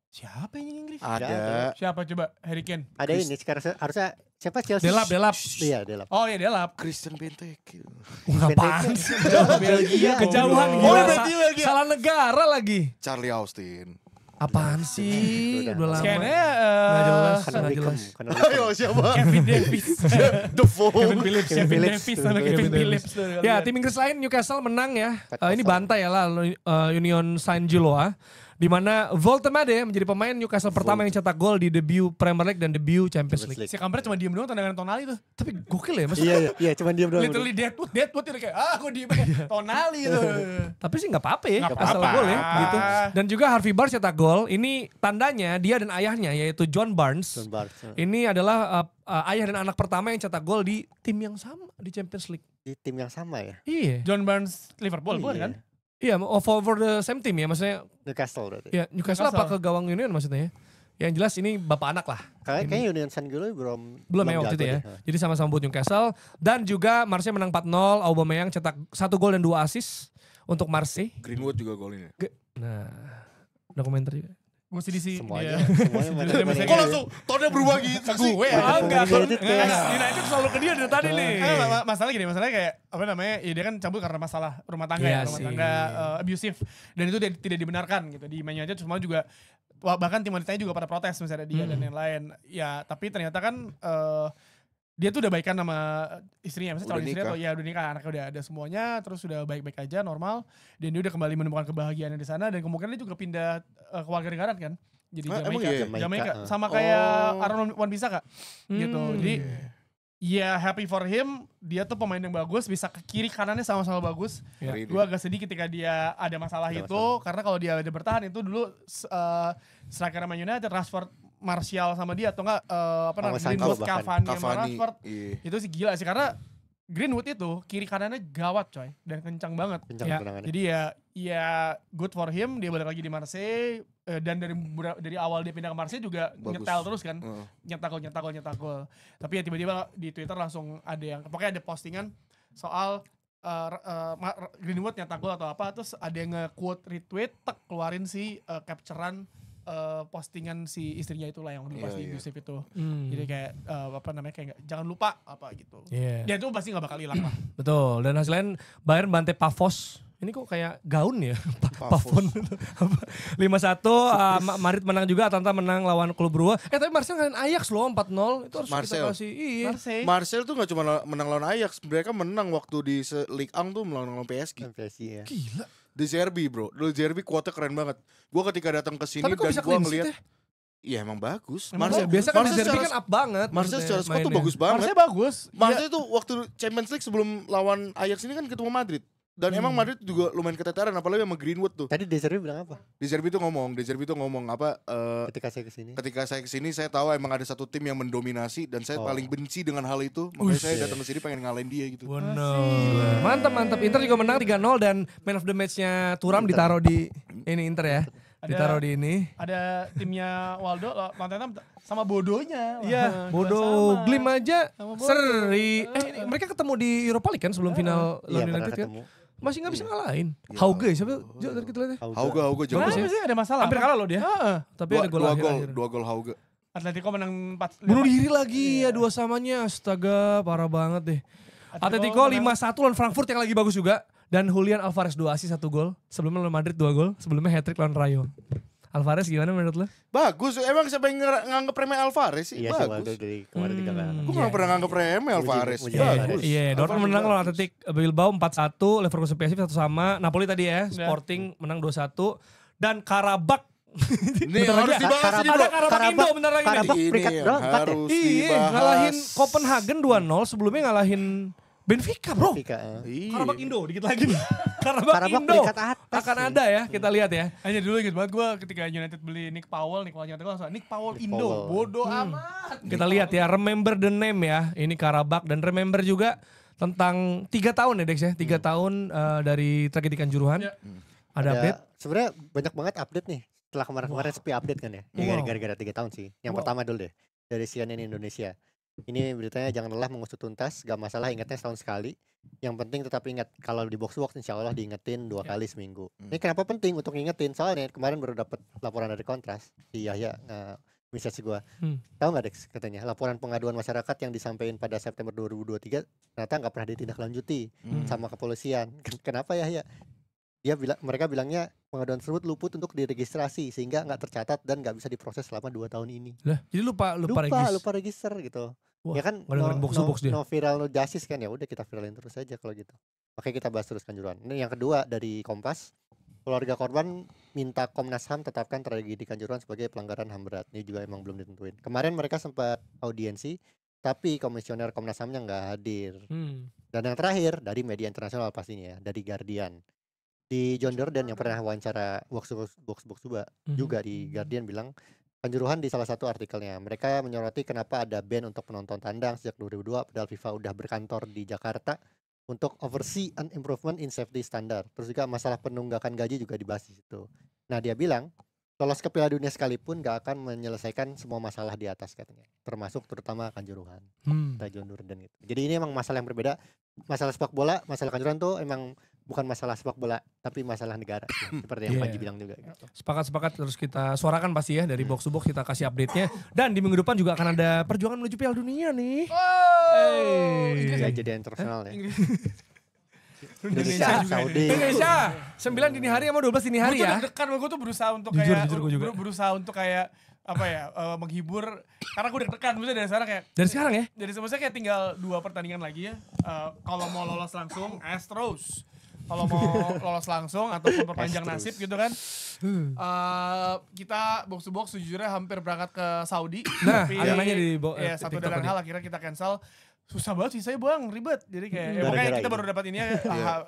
siapa yang Inggris? Ada. Siapa coba? Harry Kane. Ada ini sekarang harusnya siapa Chelsea? Delap. Iya, Delap. Oh iya Delap. Christian Benteke. Ngapain sih? Belgia. Kejauhan Oh, gila. berarti lagi. Salah negara lagi. Charlie Austin. Apaan sih? Udah lama. Scan-nya Nggak jelas. Conor Nggak Wickham. jelas. Conor Wickham. Ayo siapa? Kevin Davis. Defoe. Kevin Phillips. Kevin Kevin Phillips. Davis sama Kevin Kevin Phillips. Ya, tim Inggris lain Newcastle menang ya. 4-0. Ini bantai ya lah Union Saint-Gilloise. Di mana Voltemade menjadi pemain Newcastle pertama yang cetak gol di debut Premier League dan debut Champions League. Si Kampret cuma diem doang tendangan Tonali tuh. Tapi gokil ya maksudnya. Iya, cuman diam doang. Literally Deadwood itu kayak gue diem Tonali tuh. Tapi sih nggak apa-apa ya, Nggak asal apa-apa. gol ya gitu. Dan juga Harvey Barnes cetak gol. Ini tandanya dia dan ayahnya yaitu John Barnes. John Barnes. Ini adalah ayah dan anak pertama yang cetak gol di tim yang sama di Champions League. Di tim yang sama ya. Iya. John Barnes Liverpool bukan Iya. kan? Iya, for the same team ya maksudnya. Newcastle berarti. Ya Newcastle apa ke gawang Union maksudnya ya? Yang jelas ini bapak anak lah. Kayaknya Union Saint-Gilloise belum Ya waktu jago itu ya. deh. Jadi sama-sama buat Newcastle. Dan juga Marseille menang 4-0. Aubameyang cetak 1 gol dan 2 assist untuk Marseille. Greenwood juga golin ya. Nah, dokumenter juga. Gue sih di sini. Semuanya. Dia. Semuanya main- Dari main- Messi. Kok langsung tonnya berubah gitu sih? Gue ya. Enggak, United ya. United selalu ke dia dari tadi nih. Masalah gini, masalahnya kayak apa namanya? Ya dia kan cabut karena masalah rumah tangga Iya ya, rumah sih. tangga abusive dan itu tidak dibenarkan gitu. Di Man United semua juga bahkan tim wanitanya juga pada protes misalnya dia dan yang lain. Ya, tapi ternyata kan dia tuh udah baikan sama istrinya, misalnya calon Udah istrinya nikah. atau ya udah nikah, anaknya udah ada semuanya, terus udah baik-baik aja normal dan dia udah kembali menemukan kebahagiaannya di sana dan kemungkinan dia juga pindah ke warga negara kan. Jadi Emang Jamaika, iya? Jamaika Jamaika, sama kayak Oh. Aaron Wan-Bissaka gitu. Jadi ya happy for him, dia tuh pemain yang bagus, bisa ke kiri kanannya sama-sama bagus. Ya. Ngeri Gue agak sedih ketika dia ada masalah Ada itu, masalah. karena kalau dia ada bertahan itu dulu striker Man United, Rashford, Martial sama dia atau enggak apa namanya Sancho Greenwood, bahkan. Cavani sama Cavani. Rashford. Iya. Itu sih gila sih karena Greenwood itu kiri kanannya gawat coy dan kencang banget. Kencang Ya. tendangannya. Jadi ya good for him, dia balik lagi di Marseille dan dari awal dia pindah ke Marseille juga Bagus. nyetel terus kan. Heeh. nyetak gol. Tapi ya tiba-tiba di Twitter langsung ada yang pokoknya ada postingan soal Greenwood nyetak gol atau apa, terus ada yang nge-quote retweet keluarin si capturean postingan si istrinya itulah yang pas Iya, di iya. abusive itu. Hmm. Jadi kayak apa namanya kayak jangan lupa apa gitu. Iya. Ya itu pasti gak bakal hilang lah. Betul. Dan hasilnya Bayern bantai Pavos. Ini kok kayak gaun ya? Pavos. Pavon. 5-1. Madrid menang juga. Atalanta menang lawan klub Brugge. Tapi Marseille ngalahin Ajax loh 4-0. Itu harus Marseille. kita kasih. Iya. Marseille. Marcel tuh gak cuma menang lawan Ajax, mereka menang waktu di Ligue 1 tuh melawan PSG. MPSI ya. Gila. Di Zerbi bro, dulu Zerbi kuotnya keren banget. Gue ketika datang ke sini Tapi kok dan bisa gue clean sheet ngeliat, ya? iya emang bagus. Emang Marseille biasa kan di Zerbi kan up banget. Marcel secara skor tuh mainnya. bagus banget. Marseille bagus. Marcel tuh waktu Champions League sebelum lawan Ajax ini kan ketemu Madrid. Dan emang Madrid juga lumayan keteteran apalagi sama Greenwood tuh. Tadi De Zerbi bilang apa? De Zerbi tuh ngomong apa Ketika saya kesini. ketika saya kesini saya tahu emang ada satu tim yang mendominasi dan saya Oh. paling benci dengan hal itu. Makanya saya datang ke sini pengen ngalahin dia gitu. Bener. Mantap. Inter juga menang 3-0 dan man of the match-nya Thuram ditaruh di ini Inter ya. Ditaruh di ini. Ada timnya Waldo nontonnya sama bodohnya. Iya, Wah, bodoh sama. Glim aja Sama Bodo. seri. Mereka ketemu di Europa League kan sebelum final Iya, lawan pernah United kan. ketemu. Masih nggak bisa ngalahin. Ya Hauge siapa? Jo tadi kita lihat ya. Hauge jago. Bagus Kenapa ya? sih ada masalah? Hampir apa? kalah loh dia. Heeh. Tapi ada gol akhir. Dua gol Hauge. Atletico menang 4. Bunuh diri lagi ya 2 samanya. Astaga, parah banget deh. Atletico 5-1 lawan Frankfurt yang lagi bagus juga. Dan Julian Alvarez 2 assist 1 gol. Sebelumnya lawan Madrid 2 gol. Sebelumnya hat-trick lawan Rayo. Alvarez gimana menurut lo? Bagus, emang siapa yang nganggep remeh Alvarez sih? Iya sih Waldo Bagus. dari kemarin 3 kali. Gue gak pernah nganggep remeh Alvarez. muji Bagus. Iya, Dortmund menang lawan Athletic Bilbao 4-1, Leverkusen PSV 1 sama, Napoli tadi ya, Sporting menang 2-1, dan Karabakh. Ini Bentar harus lagi, dibahas ini ada bro. Karabakh Indo bentar lagi nih. Karabakh Ini peringkat yang berapa, Pak, ya? harus Iya, dibahas. ngalahin Copenhagen 2-0, sebelumnya ngalahin Benfica bro. Benfica, Iya. Karabakh Indo dikit lagi nih. Karabakh Karabakh Indo peringkat atas akan nih. ada ya, kita lihat ya. Hanya dulu gitu banget gue ketika United beli Nick Powell langsung Nick Powell Indo. Powell. Bodoh amat. Kita lihat ya, remember the name ya. Ini Karabakh dan remember juga tentang 3 tahun ya Dex ya. 3 tahun dari tragedi Kanjuruhan. Ya. Ada update. Sebenarnya banyak banget update nih. Setelah kemarin sepi update kan ya. Wow. Gara-gara 3 tahun sih. Yang pertama dulu deh. Dari CNN Indonesia. Ini beritanya jangan lelah mengusut tuntas. Gak masalah ingatnya setahun sekali. Yang penting tetap ingat. Kalau di box insya Allah diingetin 2 kali seminggu. Ini kenapa penting untuk ngingetin? Soalnya kemarin baru dapat laporan dari Kontras. Si Yahya message gue. Tahu nggak Dex katanya laporan pengaduan masyarakat yang disampaikan pada September 2023 ternyata nggak pernah ditindaklanjuti sama kepolisian. Kenapa ya? Mereka bilangnya pengaduan tersebut luput untuk diregistrasi sehingga nggak tercatat dan nggak bisa diproses selama 2 tahun ini. Lah, jadi lupa Lupa register gitu. Wah, ya kan nggak dengerin box to box dia. no viral no justice kan, ya udah kita viralin terus aja kalau gitu. Oke, kita bahas terus Kanjuruhan. Ini yang kedua dari Kompas. Keluarga korban minta Komnas HAM tetapkan tragedi Kanjuruhan sebagai pelanggaran HAM berat. Ini juga emang belum ditentuin. Kemarin mereka sempat audiensi, tapi komisioner Komnas HAM-nya nggak hadir. Dan yang terakhir dari media internasional pastinya ya, dari Guardian. Di John Jordan yang pernah wawancara box juga di Guardian bilang Kanjuruhan di salah satu artikelnya. Mereka menyoroti kenapa ada ban untuk penonton tandang sejak 2002 padahal FIFA udah berkantor di Jakarta untuk oversee and improvement in safety standard. Terus juga masalah penunggakan gaji juga dibahas di situ. Nah, dia bilang lolos ke Piala Dunia sekalipun gak akan menyelesaikan semua masalah di atas katanya. Termasuk terutama Kanjuruhan. Kata John Jordan gitu. Jadi ini emang masalah yang berbeda. Masalah sepak bola, masalah Kanjuruhan tuh emang bukan masalah sepak bola, tapi masalah negara. Seperti yang Panji bilang juga. Sepakat terus kita suarakan pasti ya dari box to box, kita kasih update-nya. Dan di minggu depan juga akan ada perjuangan menuju Piala Dunia nih. Bisa jadi internasional ya. Indonesia juga. Saudi. Indonesia 9 dini hari sama 12 dini hari Gue tuh ya. deg-degan, gue tuh berusaha untuk Jujur, kayak gue juga. berusaha untuk kayak apa ya menghibur karena gue deg-degan maksudnya dari sekarang kayak Dari sekarang ya. dari sebenarnya kayak tinggal 2 pertandingan lagi ya. Kalau mau lolos langsung Astros, kalau mau lolos langsung ataupun perpanjang Astros. nasib gitu kan. Kita box to box sejujurnya hampir berangkat ke Saudi. Nah, ada nanya di ya, satu TikTok dan tadi. hal akhirnya kita cancel. Susah banget sih saya bang, ribet. Jadi kayak makanya Gara-gara kita ini. baru dapat ini ya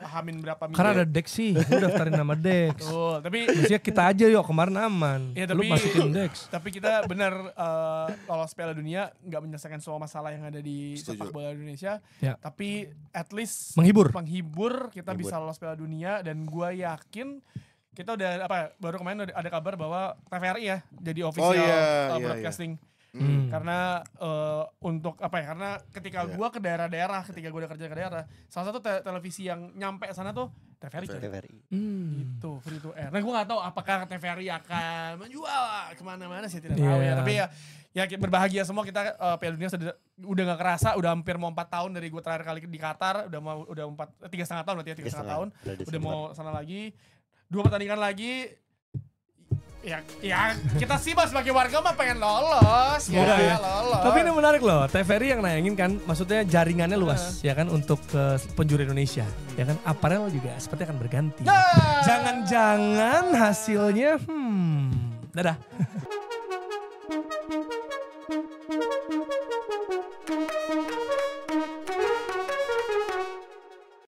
hamin berapa minggu. Karena ada Dex sih, lu daftarin nama Dex. Betul, tapi Biasanya kita aja yuk, kemarin aman. ya, Lu tapi masukin Dex. tapi kita benar lolos Piala Dunia nggak menyelesaikan semua masalah yang ada di Setuju. sepak bola Indonesia. Ya. Tapi at least Menghibur. kita bisa lolos Piala Dunia dan gua yakin kita udah baru kemarin ada kabar bahwa TVRI ya jadi official iya, broadcasting. Karena untuk karena ketika gua ke daerah-daerah, ketika gua udah kerja ke daerah, salah satu televisi yang nyampe sana tuh TVRI. coy. TVRI. Gitu, free to air. Nah gue gak tahu apakah TVRI akan menjual kemana-mana sih, tidak tahu Iya. ya. Tapi ya berbahagia semua kita Piala Dunia udah gak kerasa, udah hampir mau 4 tahun dari gue terakhir kali di Qatar, udah 3,5 tahun berarti ya, 3,5 tahun. Udah mau sana lagi, 2 pertandingan lagi. Ya kita sih mas sebagai warga mah pengen lolos. Semoga ya. Lolos. Tapi ini menarik loh, TVRI yang nayangin kan, maksudnya jaringannya luas ya kan untuk penjuru Indonesia. Ya kan, aparel juga seperti akan berganti. Jangan-jangan hasilnya dadah.